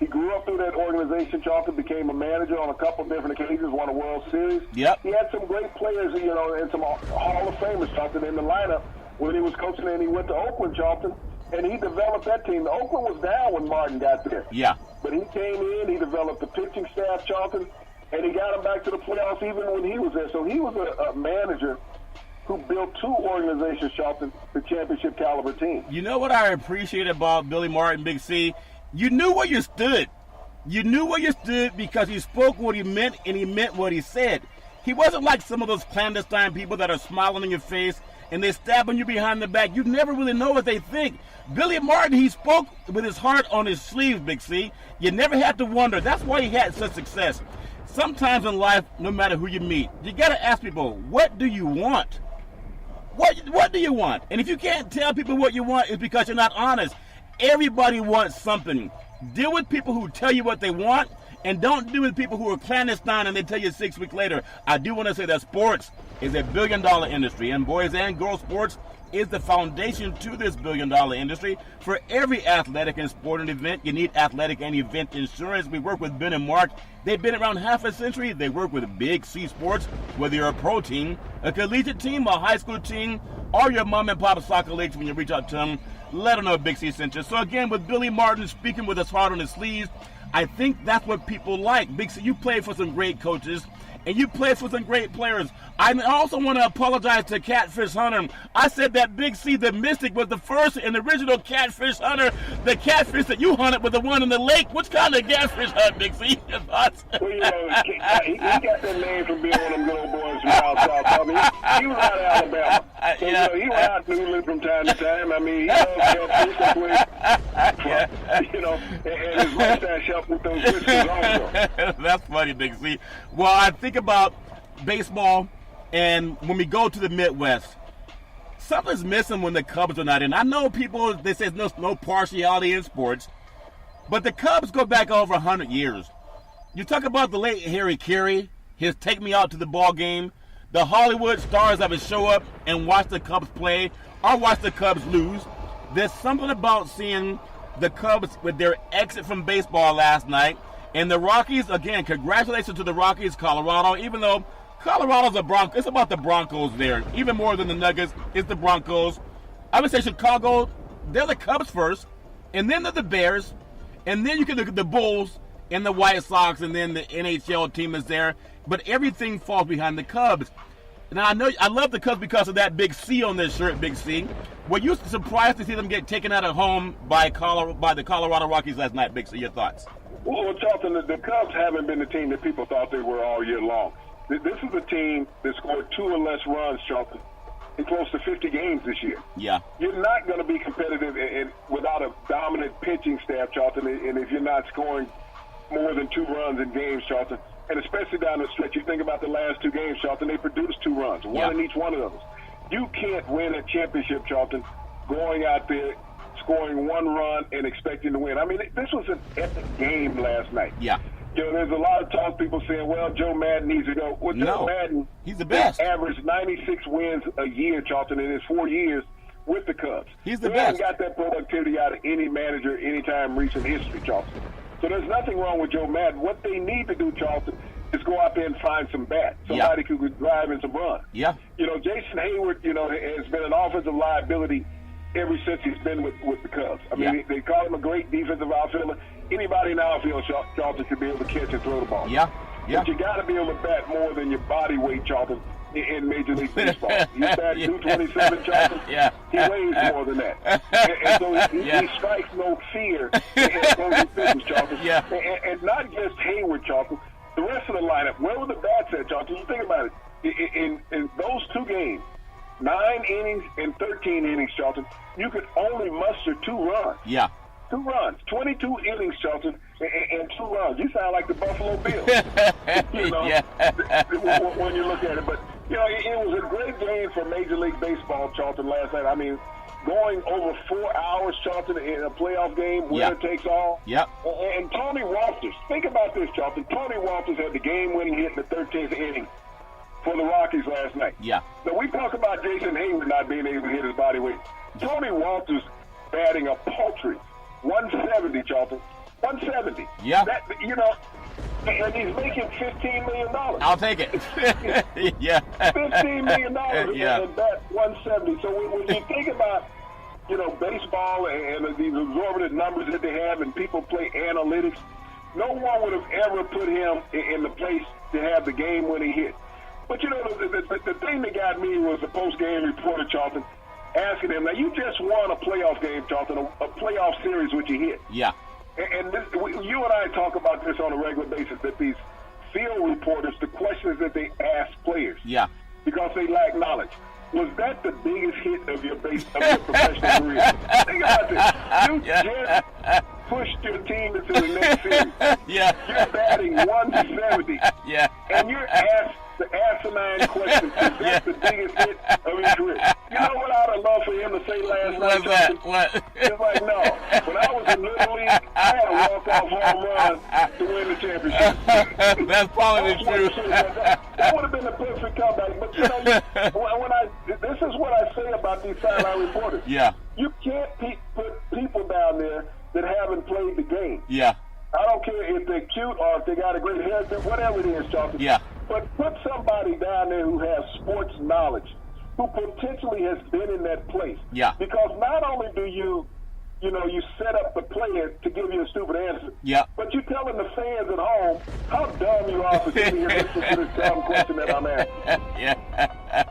He grew up through that organization, Charlton, became a manager on a couple different occasions, won a World Series. He had some great players, and some Hall of Famers, Charlton, in the lineup when he was coaching, and he went to Oakland, Charlton, and he developed that team. Oakland was down when Martin got there. But he came in, he developed the pitching staff, Charlton, and he got him back to the playoffs even when he was there. So he was a manager who built two organizations, Charlton, the championship caliber team. You know what I appreciate about Billy Martin, Big C? You knew where you stood. You knew where you stood because he spoke what he meant and he meant what he said. He wasn't like some of those clandestine people that are smiling in your face and they're stabbing you behind the back. You never really know what they think. Billy Martin, he spoke with his heart on his sleeves, Big C. You never had to wonder. That's why he had such success. Sometimes in life, no matter who you meet, you got to ask people, what do you want? What do you want? And if you can't tell people what you want, it's because you're not honest. Everybody wants something. Deal with people who tell you what they want, and don't deal with people who are clandestine and they tell you 6 weeks later. I do want to say that sports is a billion-dollar industry, and boys and girls sports is the foundation to this billion-dollar industry. For every athletic and sporting event, you need athletic and event insurance. We work with Ben and Mark. They've been around half a century. They work with Big C Sports, whether you're a pro team, a collegiate team, a high school team, or your mom and pop soccer leagues. When you reach out to them, let them know Big C sent you. So again, with Billy Martin speaking with his heart on his sleeves, I think that's what people like. Big C, you played for some great coaches, and you played for some great players. I also want to apologize to Catfish Hunter. I said that Big C, the Mystic, was the first and original catfish hunter. The catfish that you hunted was the one in the lake. Which kind of catfish hunt, Big C? Your thoughts? Well, he got that name from being one of them good old boys from out south. He was out of Alabama. So, he went out noodling from time to time. He loves catfish, and his mustache helped with those whiskers also. That's funny, Big C. Well, I think about baseball, and when we go to the Midwest, something's missing when the Cubs are not in. I know people, they say there's no partiality in sports, but the Cubs go back over 100 years. You talk about the late Harry Carey, his Take Me Out to the Ball Game, the Hollywood stars that would show up and watch the Cubs play or watch the Cubs lose. There's something about seeing the Cubs with their exit from baseball last night. And the Rockies, again, congratulations to the Rockies, Colorado, even though Colorado's a Bronco. It's about the Broncos there. Even more than the Nuggets, it's the Broncos. I would say Chicago, they're the Cubs first, and then they're the Bears, and then you can look at the Bulls and the White Sox, and then the NHL team is there. But everything falls behind the Cubs. Now, I know I love the Cubs because of that big C on their shirt, Big C. Were you surprised to see them get taken out at home by the Colorado Rockies last night, Big C? Your thoughts? Well, Charlton, the Cubs haven't been the team that people thought they were all year long. This is a team that scored 2 or less runs, Charlton, in close to 50 games this year. You're not going to be competitive without a dominant pitching staff, Charlton, and if you're not scoring more than 2 runs in games, Charlton, and especially down the stretch. You think about the last 2 games, Charlton, they produced 2 runs, one in each one of those. You can't win a championship, Charlton, going out there, scoring 1 run and expecting to win. This was an epic game last night. There's a lot of talk, people saying, well, Joe Madden needs to go. Well, Joe Madden, he's the best. Averaged 96 wins a year, Charlton, in his 4 years with the Cubs. He's the best. He hasn't got that productivity out of any manager anytime recent history, Charlton. So there's nothing wrong with Joe Madden. What they need to do, Charlton, is go out there and find some bats. Somebody who could drive in some runs. Jason Hayward, has been an offensive liability ever since he's been with the Cubs. I mean, Yeah. they call him a great defensive outfielder. Anybody in the outfield, Charlton, should be able to catch and throw the ball. Yeah. Yeah. But you got to be able to bat more than your body weight, Charlton, in Major League Baseball. He's bat 227, Charlton. Yeah. He weighs more than that. And so he strikes no fear in opposing pitchers, Charlton. Yeah. And not just Hayward, Charlton. The rest of the lineup, where were the bats at, Charlton? You think about it. In those two games, 9 innings and 13 innings, Charlton, you could only muster 2 runs. Yeah. 2 runs, 22 innings, Charlton, and 2 runs. You sound like the Buffalo Bills. You know, when you look at it. But, you know, it was a great game for Major League Baseball, Charlton, last night. I mean, going over 4 hours, Charlton, in a playoff game, winner takes all. Yep. And Tony Walters, think about this, Charlton. Tony Walters had the game-winning hit in the 13th inning for the Rockies last night. Yeah. Now, we talk about Jason Hayward not being able to hit his body weight. Tony Walters batting a paltry 170, Charlton. 170. Yeah. That, you know, and he's making $15 million. I'll take it. Yeah. $15 million Yeah. and bat 170. So when you think about, you know, baseball and these exorbitant numbers that they have and people play analytics, no one would have ever put him in the place to have the game-winning hit. But, you know, the thing that got me was the post-game reporter, Charlton, asking him, now, you just won a playoff game, Charlton, a playoff series which you hit. Yeah. And this, you and I talk about this on a regular basis, that these field reporters, the questions that they ask players, Yeah. because they lack knowledge. Was that the biggest hit of your professional career? Think about this. You just pushed your team into the next series. Yeah. You're batting 170. Yeah. And you're asked the asinine question, is that the biggest hit of your career? You know what I'd have loved for him to say last night? What's that? What? It's like, no. When I was in Little League, I had a walk-off home run to win the championship. That's probably the truth. That would have been the perfect comeback. But, you know, this is what I say about these sideline reporters. Yeah. You can't put people down there that haven't played the game. Yeah. I don't care if they're cute or if they got a great haircut, whatever it is, Charlton. Yeah. But put somebody down there who has sports knowledge, who potentially has been in that place. Yeah. Because not only do you set up the player to give you a stupid answer. Yeah. But you're telling the fans at home how dumb you are for sitting here listening to this dumb question that I'm asking. Yeah.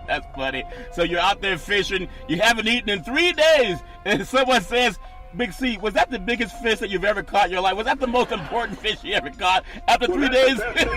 That's funny. So you're out there fishing. You haven't eaten in 3 days. And someone says, Big C, was that the biggest fish that you've ever caught in your life? Was that the most important fish you ever caught after 3 days? Was that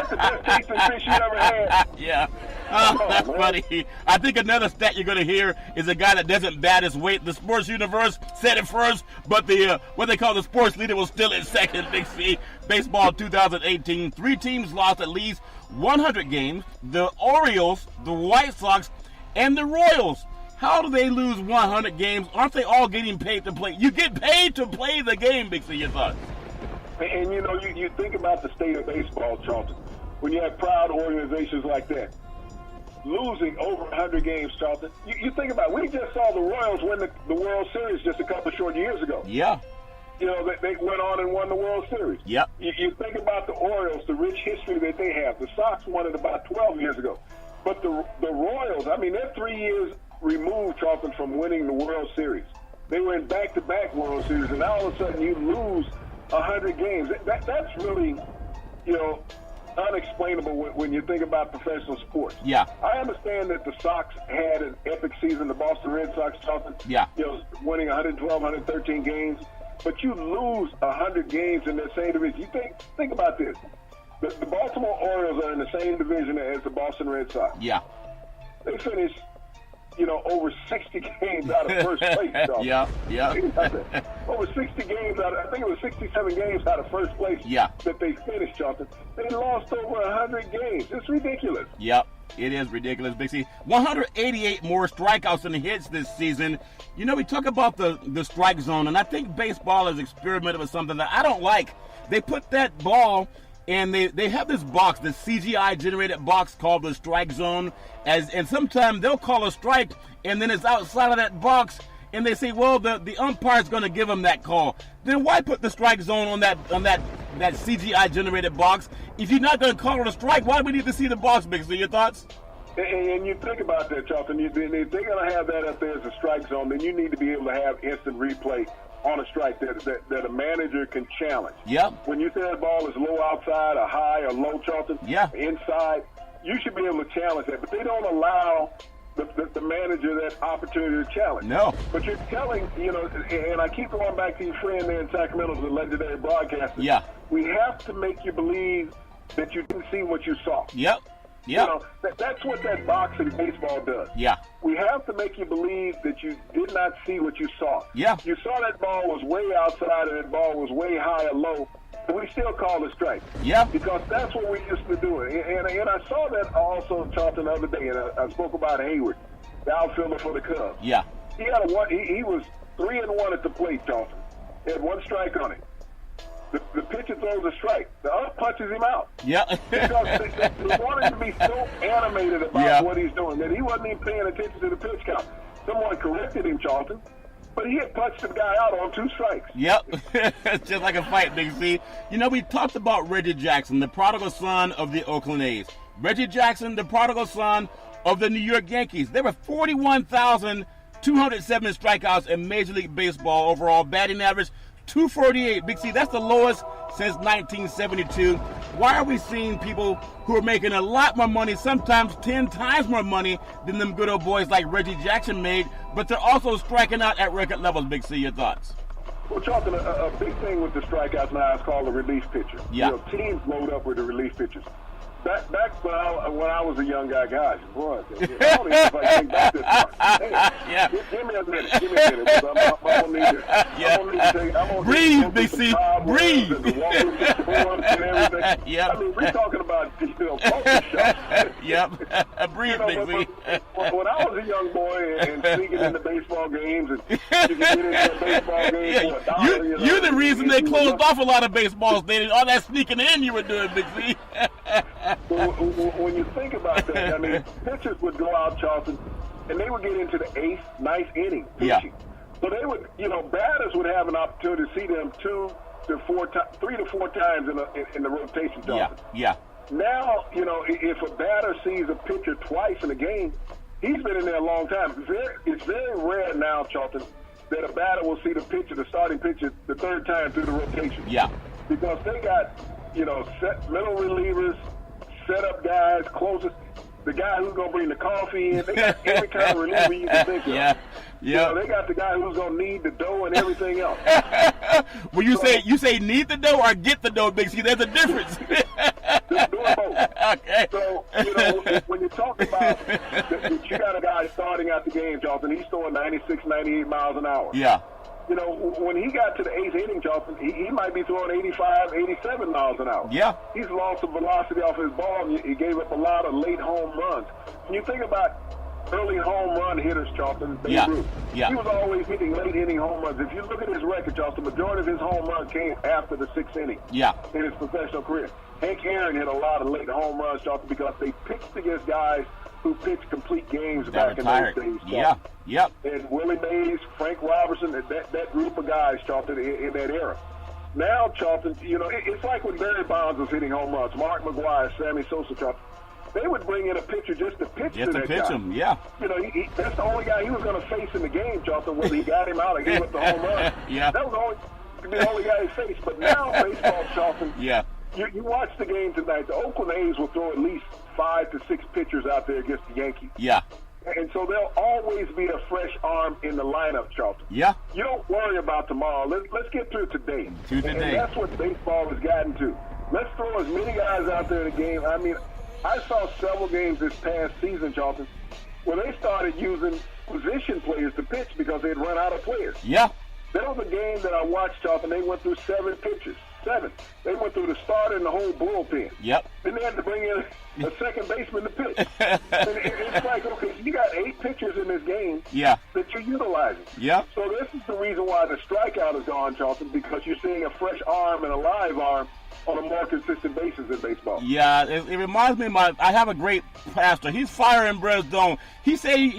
the best tasting fish you ever had? Yeah. Oh, that's funny. I think another stat you're going to hear is a guy that doesn't bat his weight. The Sports Universe said it first, but the what they call the sports leader was still in second. Big C. Baseball 2018. 3 teams lost at least 100 games. The Orioles, the White Sox, and the Royals. How do they lose 100 games? Aren't they all getting paid to play? You get paid to play the game, Big C, your thoughts? And you know, you think about the state of baseball, Charlton, when you have proud organizations like that. Losing over 100 games, Charlton. You think about it. We just saw the Royals win the World Series just a couple short years ago. Yeah. You know, they went on and won the World Series. Yep. You think about the Orioles, the rich history that they have. The Sox won it about 12 years ago. But the Royals, I mean, they're 3 years removed, Charlton, from winning the World Series. They were in back-to-back World Series, and all of a sudden you lose 100 games. That's really, you know, unexplainable when you think about professional sports. Yeah. I understand that the Sox had an epic season, the Boston Red Sox, Charlton. Yeah. You know, winning 112, 113 games. But you lose 100 games in that same division. You think about this. The Baltimore Orioles are in the same division as the Boston Red Sox. Yeah. They finished, you know, over 60 games out of first place. Yeah. Over 60 games out of, I think it was 67 games out of first place that they finished, Charlton. They lost over 100 games. It's ridiculous. Yep. It is ridiculous, Big C. 188 more strikeouts than hits this season. You know, we talk about the strike zone, and I think baseball has experimented with something that I don't like. They put that ball, and they have this box, this CGI-generated box called the strike zone, and sometimes they'll call a strike, and then it's outside of that box, and they say, well, the umpire's going to give them that call. Then why put the strike zone on that CGI-generated box? If you're not going to call it a strike, why do we need to see the box, Big C? Your thoughts? And you think about that, Charlton. If they're going to have that up there as a strike zone, then you need to be able to have instant replay on a strike that a manager can challenge. Yep. When you say that ball is low outside or high or low, Charlton, inside, you should be able to challenge that. But they don't allow the manager that opportunity to challenge. No. But you're telling, and I keep going back to your friend there in Sacramento, the legendary broadcaster. Yeah. We have to make you believe that you didn't see what you saw. Yep. Yeah, that's what that boxing baseball does. Yeah. We have to make you believe that you did not see what you saw. Yeah. You saw that ball was way outside and that ball was way high or low, but we still call it strike. Yeah. Because that's what we used to do. And I saw that also, Charlton, the other day, and I spoke about Hayward, the outfielder for the Cubs. Yeah. He had he was 3-1 at the plate, Charlton. He had one strike on him. The pitcher throws a strike. The ump punches him out. Yeah. Because they want him to be so animated about what he's doing that he wasn't even paying attention to the pitch count. Someone corrected him, Charlton, but he had punched the guy out on 2 strikes. Yep. Just like a fight, Big C. We talked about Reggie Jackson, the prodigal son of the Oakland A's. Reggie Jackson, the prodigal son of the New York Yankees. There were 41,207 strikeouts in Major League Baseball overall, batting average 248. Big C, that's the lowest since 1972. Why are we seeing people who are making a lot more money, sometimes 10 times more money than them good old boys like Reggie Jackson made, but they're also striking out at record levels? Big C, your thoughts? Well, Charlton, a big thing with the strikeouts now is called the relief pitcher. Yeah. Teams load up with the relief pitchers. Back when I was a young guy, gosh, boy, I don't even if I think back this far. Hey, give me a minute, because I'm gonna need to breathe, Big C, breathe. I mean, we're talking about focus shots. Yep, breathe, Big C. When I was a young boy and sneaking into baseball games, and you could get into a baseball game for $1. You're the reason they closed off a lot of baseball stadiums. All that sneaking in you were doing, Big C. When you think about that, I mean, pitchers would go out, Charlton, and they would get into the 8th, 9th inning pitching. So they would, batters would have an opportunity to see them 3 to 4 times in the rotation, Charlton. Yeah. Now, if a batter sees a pitcher twice in a game, he's been in there a long time. It's very rare now, Charlton, that a batter will see the starting pitcher, the 3rd time through the rotation. Yeah. Because they got, set middle relievers, set up guys, closest, the guy who's going to bring the coffee in. They got every kind of reliever you can think of. Yeah. They got the guy who's going to need the dough and everything else. Well, you say need the dough or get the dough, Big C. There's a difference. Doing both. Okay. So, when you talk about that you got a guy starting out the game, Charlton, he's throwing 96, 98 miles an hour. Yeah. When he got to the 8th inning, Charlton, he might be throwing 85, 87 miles an hour. Yeah. He's lost some velocity off his ball, and he gave up a lot of late home runs. When you think about early home run hitters, Charlton, Babe Ruth, he was always hitting late inning home runs. If you look at his record, Charlton, the majority of his home runs came after the 6th inning in his professional career. Hank Aaron hit a lot of late home runs, Charlton, because they pitched against guys who pitched complete games back in those days. Yep. And Willie Mays, Frank Robertson, that group of guys, Charlton, in that era. Now, Charlton, it's like when Barry Bonds was hitting home runs, Mark McGwire, Sammy Sosa, Charlton. They would bring in a pitcher just to pitch to that guy. Him, yeah. That's the only guy he was going to face in the game, Charlton, whether he got him out or gave up the home run. That was the only guy he faced. But now, baseball, Charlton, you watch the game tonight. The Oakland A's will throw at least 5 to 6 pitchers out there against the Yankees. Yeah. And so there'll always be a fresh arm in the lineup, Charlton. Yeah. You don't worry about tomorrow. Let's get through today. And that's what baseball has gotten to. Let's throw as many guys out there in the game. I mean, I saw several games this past season, Charlton, where they started using position players to pitch because they'd run out of players. Yeah. There was a game that I watched, Charlton. They went through 7 pitchers. 7. They went through the starter and the whole bullpen. Yep. Then they had to bring in a second baseman to pitch. And it's like, okay, you got 8 pitchers in this game that you're utilizing. Yeah. So this is the reason why the strikeout is gone, Charlton, because you're seeing a fresh arm and a live arm on a more consistent basis in baseball. Yeah, it reminds me of I have a great pastor. He's fire and brimstone. He say,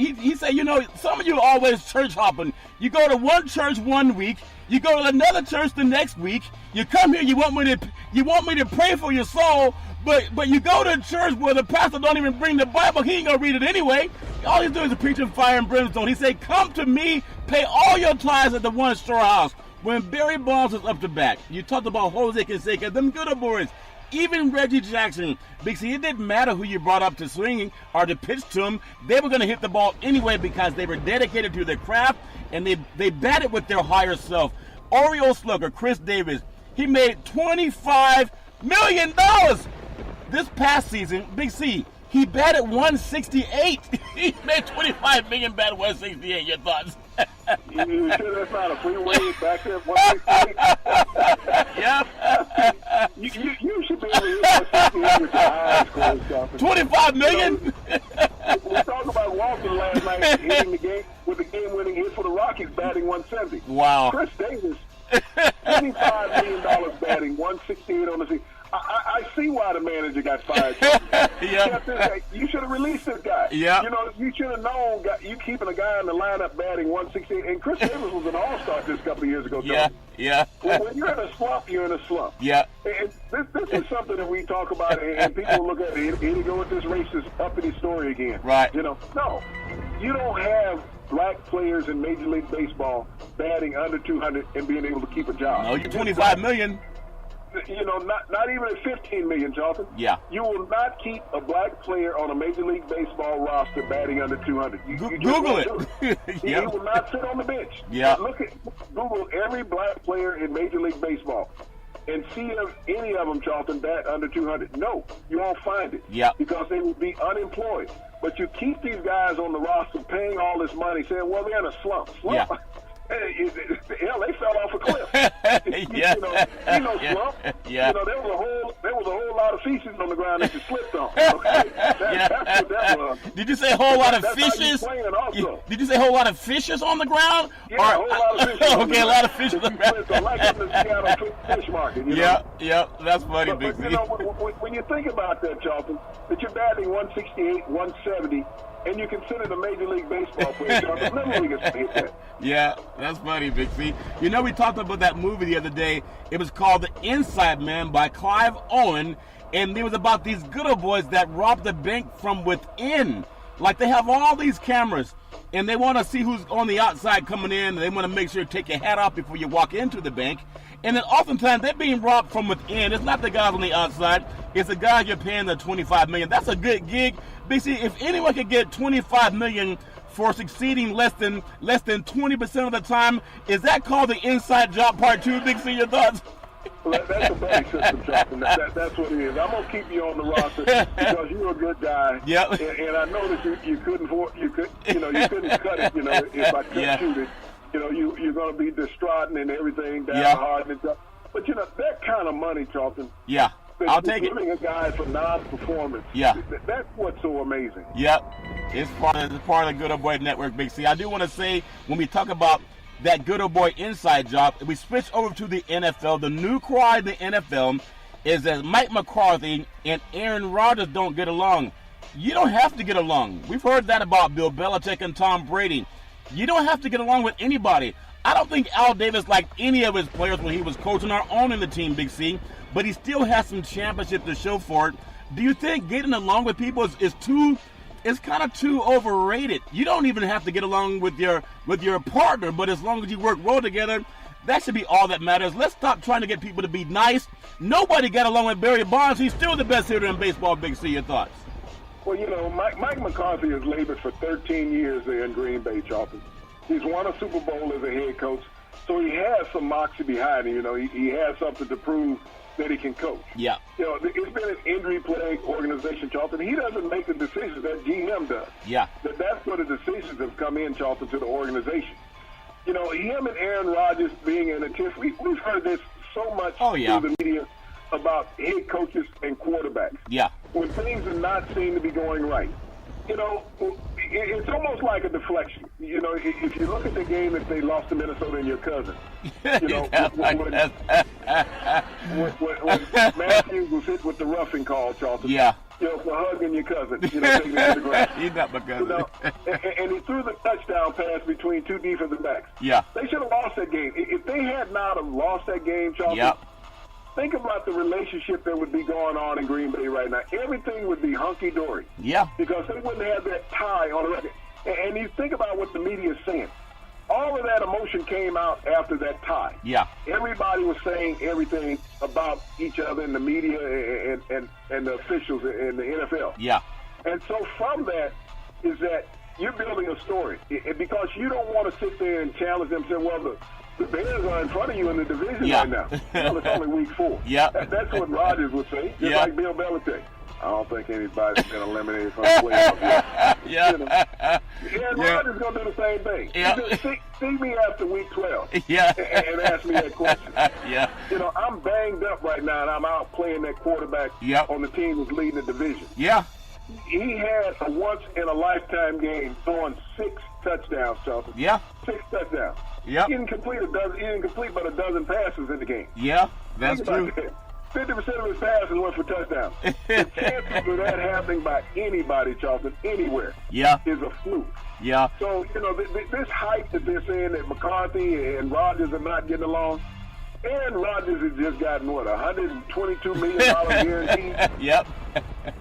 some of you are always church hopping. You go to one church one week, You go to another church the next week. You come here. You want me to pray for your soul, but you go to a church where the pastor don't even bring the Bible. He ain't gonna read it anyway. All he's doing is preaching fire and brimstone. He said, "Come to me, pay all your tithes at the one storehouse." When Barry Bonds was up to bat, you talked about Jose Canseco, them good boys. Even Reggie Jackson, Big C, it didn't matter who you brought up to swing or to pitch to them. They were going to hit the ball anyway because they were dedicated to their craft and they batted with their higher self. Oriole slugger Chris Davis, he made $25 million this past season. Big C, he batted 168. He made $25 million batting 168. Your thoughts? You sure that's not a freeway back there? 168? Yep. You should be able to hit that 68 with your eyes closed, Jonathan. 25 million? We talked about Walton last night hitting the game with the game-winning hit for the Rockies, batting 170. Wow. Chris Davis, $25 million batting, 168 on the season. I see why the manager got fired. Yeah. You should have released this guy. Yeah. You know, you should have known you keeping a guy in the lineup batting 168. And Chris Davis was an all-star just a couple of years ago. Yeah. Yeah. When you're in a slump, you're in a slump. Yeah. And this is something that we talk about, and people look at it. Here they go with this racist uppity story again. Right. You know, no, you don't have black players in Major League Baseball batting under 200 and being able to keep a job. No, you're 25 million. You know, not even at 15 million, Charlton. Yeah. You will not keep a black player on a Major League Baseball roster batting under 200. You just Google won't do it. He will not sit on the bench. Yeah. Look at Google every black player in Major League Baseball and see if any of them, Charlton, bat under 200. No, you won't find it. Yeah. Because they will be unemployed. But you keep these guys on the roster paying all this money, saying, well, they're in a slump. Yeah. Hell, they fell off a cliff. Yeah. Slump. Yeah. You know, there was a whole lot of feces on the ground that you slipped on. Okay? That's what that was. Did you say a whole lot of That's fishes? How you playing also. Did you say a whole lot of fishes on the ground? Yeah, a whole lot of fishes. Okay, a lot of fishes on the ground. So like in the Seattle fish market. You know? Yeah, that's funny, Big But C. you know, when you think about that, Charlton, that you're batting 168, 170, and you consider the Major League Baseball player, Charlton, Little Leaguers hit that. Yeah, that's funny, Big C. You know, we talked about that movie the other day. It was called The Inside Man by Clive Owen, and it was about these good old boys that robbed the bank from within. Like, they have all these cameras, and they want to see who's on the outside coming in, and they want to make sure to take your hat off before you walk into the bank. And then oftentimes they're being robbed from within. It's not the guys on the outside. It's the guys you're paying the $25 million. That's a good gig. Basically, if anyone could get $25 million for succeeding less than 20% of the time, is that called the inside job part two, Big C? Your thoughts? Well, that's a buddy system, Jonathan. That's what it is. I'm gonna keep you on the roster because you're a good guy. Yeah. And I know that you couldn't cut it. You know, if I could shoot it, you know, you're gonna be distraught and everything downhearted and stuff. But you know, that kind of money, Charlton. Yeah. I'll take it. Giving a guy for non-performance. Yeah. That's what's so amazing. Yep. It's part of the Good Old Boy Network, Big C. I do want to say, when we talk about that Good Old Boy inside job, we switch over to the NFL. The new cry in the NFL is that Mike McCarthy and Aaron Rodgers don't get along. You don't have to get along. We've heard that about Bill Belichick and Tom Brady. You don't have to get along with anybody. I don't think Al Davis liked any of his players when he was coaching or owning the team, Big C, but he still has some championship to show for it. Do you think getting along with people is kind of too overrated? You don't even have to get along with your partner, but as long as you work well together, that should be all that matters. Let's stop trying to get people to be nice. Nobody got along with Barry Bonds. He's still the best hitter in baseball, Big C. Your thoughts? Well, you know, Mike McCarthy has labored for 13 years there in Green Bay, Charlton. He's won a Super Bowl as a head coach, so he has some moxie behind him. You know, he has something to prove that he can coach. Yeah. You know, it's been an injury-plagued organization, Charlton. He doesn't make the decisions that GM does. Yeah. That's where the decisions have come in, Charlton, to the organization. You know, him and Aaron Rodgers being in a tiff, we've heard this so much through the media about head coaches and quarterbacks. Yeah. When things are not seem to be going right. You know, it's almost like a deflection. You know, if you look at the game that they lost to Minnesota and your cousin, you know, when Matthews was hit with the roughing call, Charlton. Yeah. For hugging your cousin, taking him to the ground. He's not my cousin. And he threw the touchdown pass between two defensive backs. Yeah. They should have lost that game. If they had not have lost that game, Charlton, Yep. think about the relationship that would be going on in Green Bay right now. Everything would be hunky-dory. Yeah. Because they wouldn't have that tie on the record. And you think about what the media is saying. All of that emotion came out after that tie. Yeah. Everybody was saying everything about each other in the media and the officials in the NFL. Yeah. And so from that is that you're building a story. Because you don't want to sit there and challenge them and say, well, the Bears are in front of you in the division right now. Well, it's only week 4. Yeah. That's what Rodgers would say, just like Bill Belichick. I don't think anybody's going to eliminate from the playoffs yet. Yeah. Rodgers going to do the same thing. Yeah. See me after week 12 Yeah. and ask me that question. Yeah. I'm banged up right now, and I'm out playing that quarterback on the team who's leading the division. Yeah. He had a once-in-a-lifetime game throwing 6 touchdowns, Charlton. Yeah. 6 touchdowns. Yep. He didn't complete but a dozen passes in the game. Yeah, that's true. 50% of his passes went for touchdowns. The chances of that happening by anybody, Charlton, anywhere, is a fluke. Yeah. So, this hype that they're saying that McCarthy and Rodgers are not getting along, Aaron Rodgers has just gotten, $122 million guaranteed? Yep.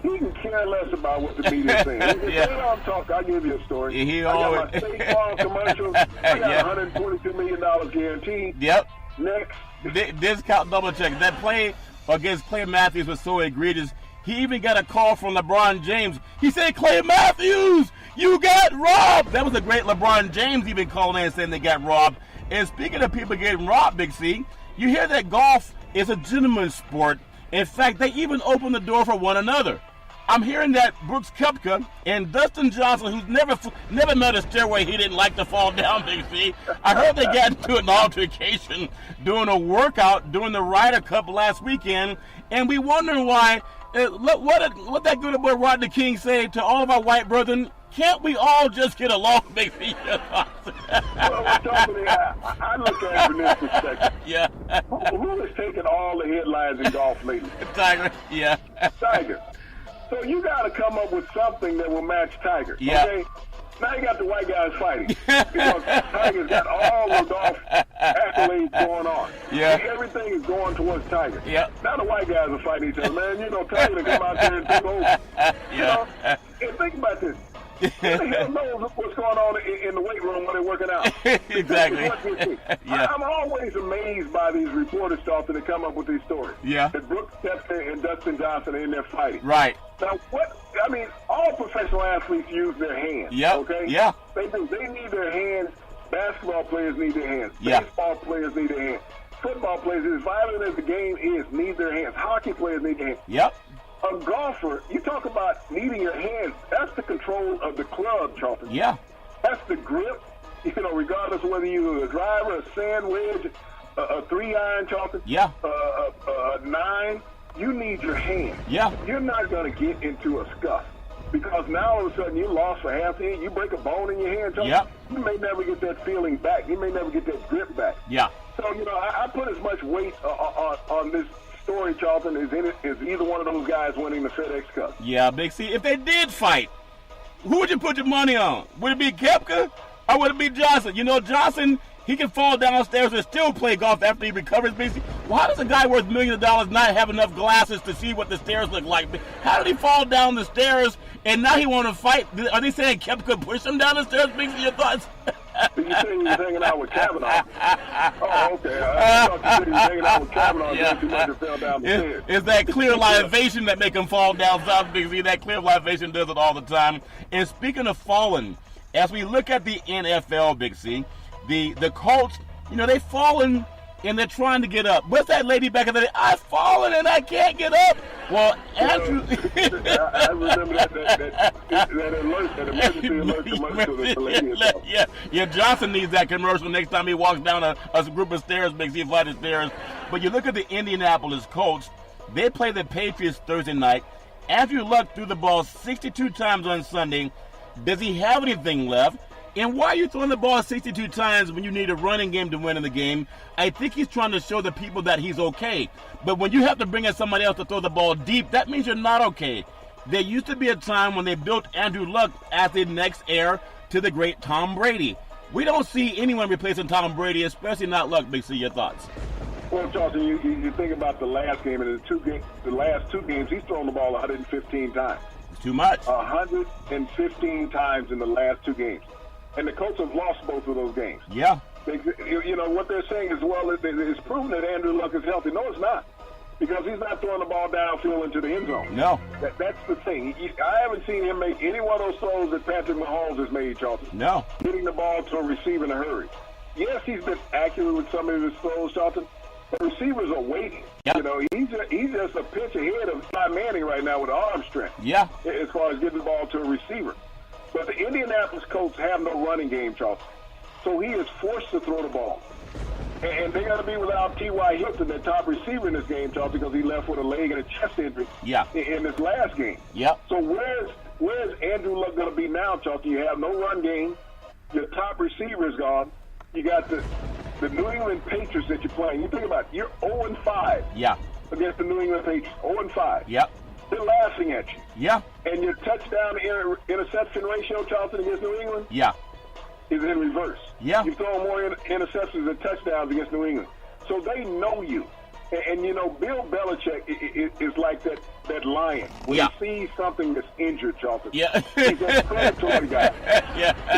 He can care less about what the media is saying. He said, I'm talking, I'll give you a story. I got my State Farm commercials. I got $122 million guaranteed. Yep. Next. Discount double check. That play against Clay Matthews was so egregious. He even got a call from LeBron James. He said, Clay Matthews, you got robbed. That was a great LeBron James even calling in saying they got robbed. And speaking of people getting robbed, Big C, you hear that golf is a gentleman's sport. In fact, they even open the door for one another. I'm hearing that Brooks Koepka and Dustin Johnson, who's never met a stairway he didn't like to fall down, Big C. I heard they got into an altercation doing a workout during the Ryder Cup last weekend, and we wondering why. What that good boy Rodney King say to all of our white brethren? Can't we all just get along, Big C? I look at it from this perspective. Yeah. Who has taken all the headlines in golf lately? Tiger. Yeah. Tiger. So you got to come up with something that will match Tiger. Yeah. Okay? Now you got the white guys fighting because Tiger's got all the golf accolades going on. Yeah. Everything is going towards Tiger. Yeah. Now the white guys are fighting each other, man. Tiger to come out there and take over. Yeah. And think about this. Who the hell knows what's going on in the weight room when they're working out? Exactly. I'm always amazed by these reporters, Charlton, that come up with these stories. Yeah. That Brooks Koepka and Dustin Johnson are in there fighting. Right. Now, all professional athletes use their hands. Yep. Okay? Yeah. They do. They need their hands. Basketball players need their hands. Yeah. Baseball players need their hands. Football players, as violent as the game is, need their hands. Hockey players need their hands. Yep. A golfer, you talk about needing your hands. That's the control of the club, Charlton. Yeah. That's the grip. Regardless of whether you're a driver, a sand wedge, a 3-iron, Charlton. Yeah. A 9. You need your hands. Yeah. You're not going to get into a scuff because now all of a sudden you lost for half the inch. You break a bone in your hand, Charlton. Yep. You may never get that feeling back. You may never get that grip back. Yeah. So I put as much weight on this story, Charlton, is either one of those guys winning the FedEx Cup. Yeah, Big C. If they did fight, who would you put your money on? Would it be Koepka or would it be Johnson? Johnson, he can fall downstairs and still play golf after he recovers, Big C. Why does a guy worth millions of dollars not have enough glasses to see what the stairs look like? How did he fall down the stairs and now he want to fight? Are they saying Koepka pushed him down the stairs? Big C, your thoughts? You said he was hanging out with Kavanaugh. Oh, okay. I thought you said he was hanging out with Kavanaugh and too much and fell down the stairs. It's that clear libation that make him fall down south, Big C. That clear libation does it all the time. And speaking of falling, as we look at the NFL, Big C, the Colts, they've fallen and they're trying to get up. What's that lady back in the day? I've fallen and I can't get up. Well, Andrew... I remember that emergency alert commercial. Yeah, Johnson needs that commercial next time he walks down a group of stairs, Big C, flight of stairs. But you look at the Indianapolis Colts, they play the Patriots Thursday night. Andrew Luck threw the ball 62 times on Sunday. Does he have anything left? And why are you throwing the ball 62 times when you need a running game to win in the game? I think he's trying to show the people that he's okay. But when you have to bring in somebody else to throw the ball deep, that means you're not okay. There used to be a time when they built Andrew Luck as the next heir to the great Tom Brady. We don't see anyone replacing Tom Brady, especially not Luck. Big C, your thoughts? Well, Charlton, you think about the last game, and the last two games, he's thrown the ball 115 times. It's too much. 115 times in the last two games. And the Colts have lost both of those games. Yeah. You know, what they're saying is, well, it's proven that Andrew Luck is healthy. No, it's not. Because he's not throwing the ball downfield into the end zone. No. That's the thing. I haven't seen him make any one of those throws that Patrick Mahomes has made, Charlton. No. Getting the ball to a receiver in a hurry. Yes, he's been accurate with some of his throws, Charlton, but receivers are waiting. Yep. You know, he's just a pitch ahead of Eli Manning right now with arm strength. Yeah. As far as getting the ball to a receiver. But the Indianapolis Colts have no running game, Charlton. So he is forced to throw the ball. And they're going to be without T.Y. Hilton, their top receiver in this game, Charlton, because he left with a leg and a chest injury in this last game. Yep. So where's Andrew Luck going to be now, Charlton? You have no run game. Your top receiver is gone. You got the New England Patriots that you're playing. You think about it. You're 0-5 against the New England Patriots. 0-5. Yep. They're laughing at you. Yeah. And your touchdown interception ratio, Charlton, against New England? Yeah. Is in reverse. Yeah. You throw more interceptions than touchdowns against New England. So they know you. And you know, Bill Belichick is like that lion. When he sees something that's injured, Charlton, he's that predatory guy.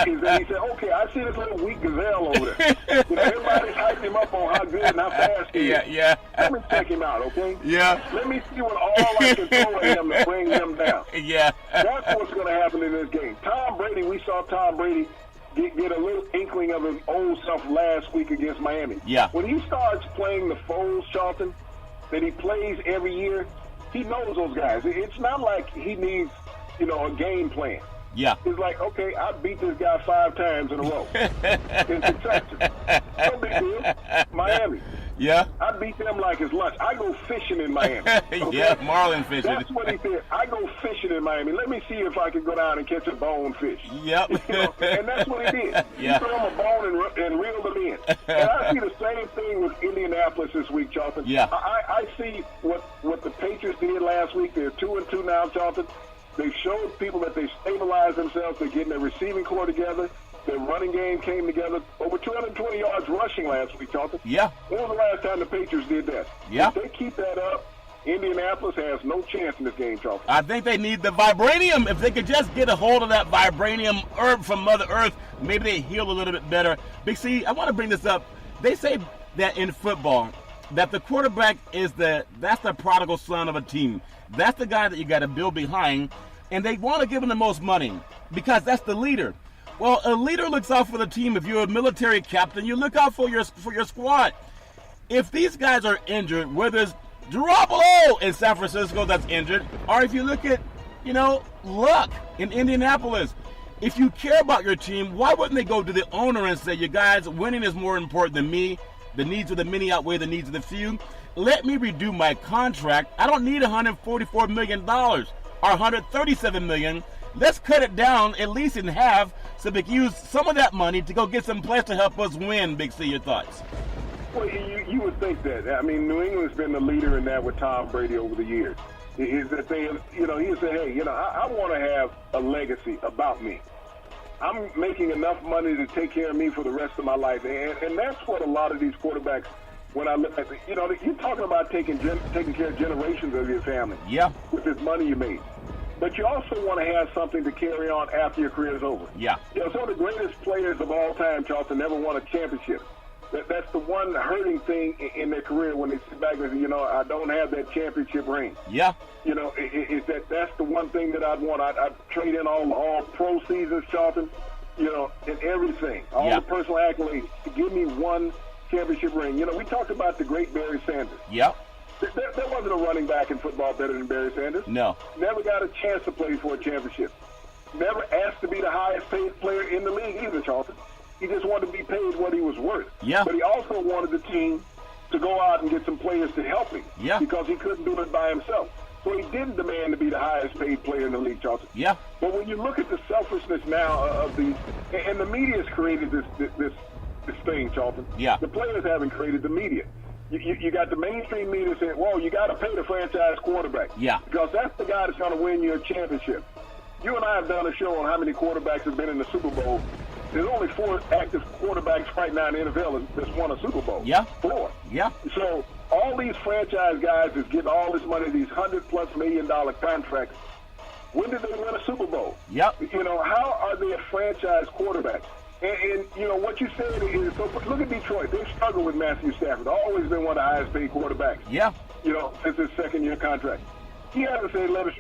He said, okay, I see this little weak gazelle over there. You know, everybody's hyped him up on how good and how fast he is. Let me check him out, okay? Yeah. Let me see what all I can throw at him to bring him down. Yeah. That's what's going to happen in this game. Tom Brady, we saw Tom Brady get a little inkling of his old self last week against Miami. Yeah. When he starts playing the foes, Charlton, that he plays every year, he knows those guys. It's not like he needs, you know, a game plan. Yeah. It's like, okay, I beat this guy 5 times in a row in succession. No big deal. Miami. Yeah. I beat them like it's lunch. I go fishing in Miami. Okay? Yeah, marlin fishing. That's what he said. I go fishing in Miami. Let me see if I can go down and catch a bonefish. Yep. You know, and that's what he did. Yeah. He threw him a bone and reeled him in. And I see the same thing with Indianapolis this week, Charlton. Yeah. I see what the Patriots did last week. They're 2-2 now, Charlton. They've showed people that they've stabilized themselves. They're getting their receiving core together. Their running game came together. Over 220 yards rushing last week, Charlton. Yeah. When was the last time the Patriots did that? Yeah. If they keep that up, Indianapolis has no chance in this game, Charlton. I think they need the vibranium. If they could just get a hold of that vibranium herb from Mother Earth, maybe they heal a little bit better. Big C, I want to bring this up. They say that in football, that the quarterback is that's the prodigal son of a team. That's the guy that you got to build behind, and they want to give him the most money because that's the leader. Well, a leader looks out for the team. If you're a military captain, you look out for your squad. If these guys are injured, whether it's Garoppolo in San Francisco that's injured, or if you look at, you know, Luck in Indianapolis, if you care about your team, why wouldn't they go to the owner and say, you guys, winning is more important than me. The needs of the many outweigh the needs of the few. Let me redo my contract. I don't need $144 million or $137 million. Let's cut it down at least in half so we can use some of that money to go get some players to help us win. Big C, your thoughts? Well, you would think that. I mean, New England's been the leader in that with Tom Brady over the years. Is that they, you know, he said, hey, you know, I want to have a legacy about me. I'm making enough money to take care of me for the rest of my life. And that's what a lot of these quarterbacks, when I look at, you know, you're talking about taking care of generations of your family. Yeah. With this money you made. But you also want to have something to carry on after your career is over. Yeah. You know, some of the greatest players of all time, Charlton, never won a championship. That's the one hurting thing in their career when they sit back and say, you know, I don't have that championship ring. Yeah. You know, that's the one thing that I'd want. I'd trade in all pro seasons, Charlton, you know, and everything, all the personal accolades to give me one championship ring. You know, we talked about the great Barry Sanders. Yep. There wasn't a running back in football better than Barry Sanders. No. Never got a chance to play for a championship. Never asked to be the highest paid player in the league either, Charlton. He just wanted to be paid what he was worth. Yeah. But he also wanted the team to go out and get some players to help him. Yeah. Because he couldn't do it by himself. So he didn't demand to be the highest paid player in the league, Charlton. Yeah. But when you look at the selfishness now of these, and the media's created this thing, Charlton. Yeah. The players haven't created the media. You got the mainstream media saying, well, you got to pay the franchise quarterback. Yeah. Because that's the guy that's going to win you a championship. You and I have done a show on how many quarterbacks have been in the Super Bowl. There's only 4 active quarterbacks right now in the NFL that's won a Super Bowl. Yeah. 4. Yeah. So all these franchise guys is getting all this money, these $100+ million contracts. When did they win a Super Bowl? Yep. You know, how are they a franchise quarterback? And you know, what you said is, so look at Detroit. They've struggled with Matthew Stafford. Always been one of the highest paid quarterbacks. Yeah. You know, since his second-year contract. He hasn't said, let's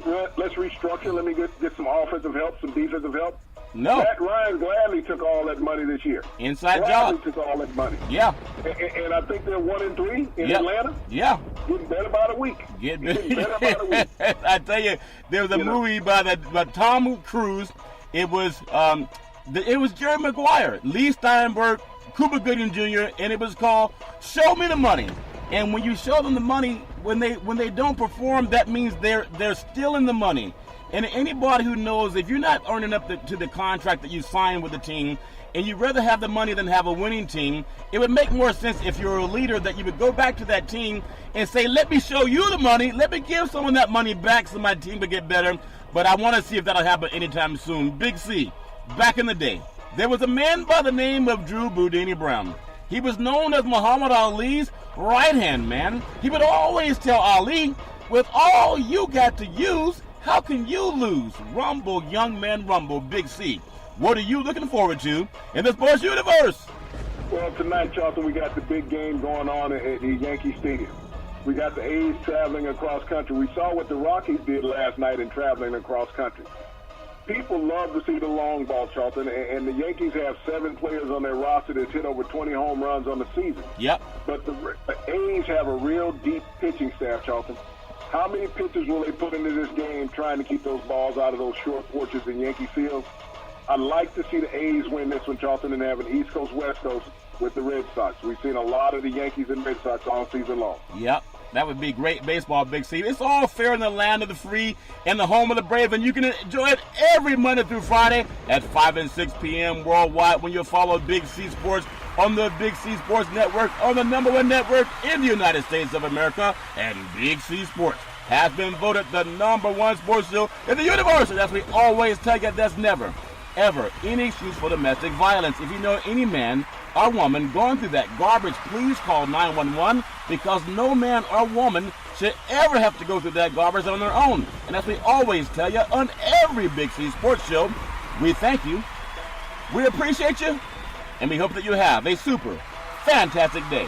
restructure, let me get some offensive help, some defensive help. No. Matt Ryan gladly took all that money this year. Inside gladly job. took all that money. Yeah. And I think they're 1-3 in Yep. Atlanta. Yeah. Getting better by the week. Getting better by the week. I tell you, there was a movie by Tom Cruise. It was Jerry Maguire, Lee Steinberg, Cuba Gooding Jr., and it was called "Show Me the Money." And when you show them the money, when they don't perform, that means they're stealing the money. And anybody who knows, if you're not earning up to the contract that you signed with the team, and you'd rather have the money than have a winning team, it would make more sense if you're a leader that you would go back to that team and say, let me show you the money, let me give someone that money back so my team could get better. But I want to see if that'll happen anytime soon. Big C, back in the day, there was a man by the name of Drew Boudini Brown. He was known as Muhammad Ali's right-hand man. He would always tell Ali, with all you got to use, how can you lose? Rumble, young man, rumble, Big C. What are you looking forward to in the sports universe? Well, tonight, Charlton, we got the big game going on at the Yankee Stadium. We got the A's traveling across country. We saw what the Rockies did last night in traveling across country. People love to see the long ball, Charlton, and the Yankees have 7 players on their roster that's hit over 20 home runs on the season. Yep. But the A's have a real deep pitching staff, Charlton. How many pitchers will they put into this game trying to keep those balls out of those short porches in Yankee Field? I'd like to see the A's win this one, Charlton, and have an East Coast, West Coast with the Red Sox. We've seen a lot of the Yankees and Red Sox all season long. Yep. That would be great baseball, Big C. It's all fair in the land of the free and the home of the brave, and you can enjoy it every Monday through Friday at 5 and 6 p.m. worldwide when you follow Big C Sports on the Big C Sports Network, on the #1 network in the United States of America. And Big C Sports has been voted the #1 sports show in the universe. And as we always tell you, that's never, ever any excuse for domestic violence. If you know any man or woman going through that garbage, please call 911, because no man or woman should ever have to go through that garbage on their own. And as we always tell you on every Big C Sports show, we thank you, we appreciate you, and we hope that you have a super fantastic day.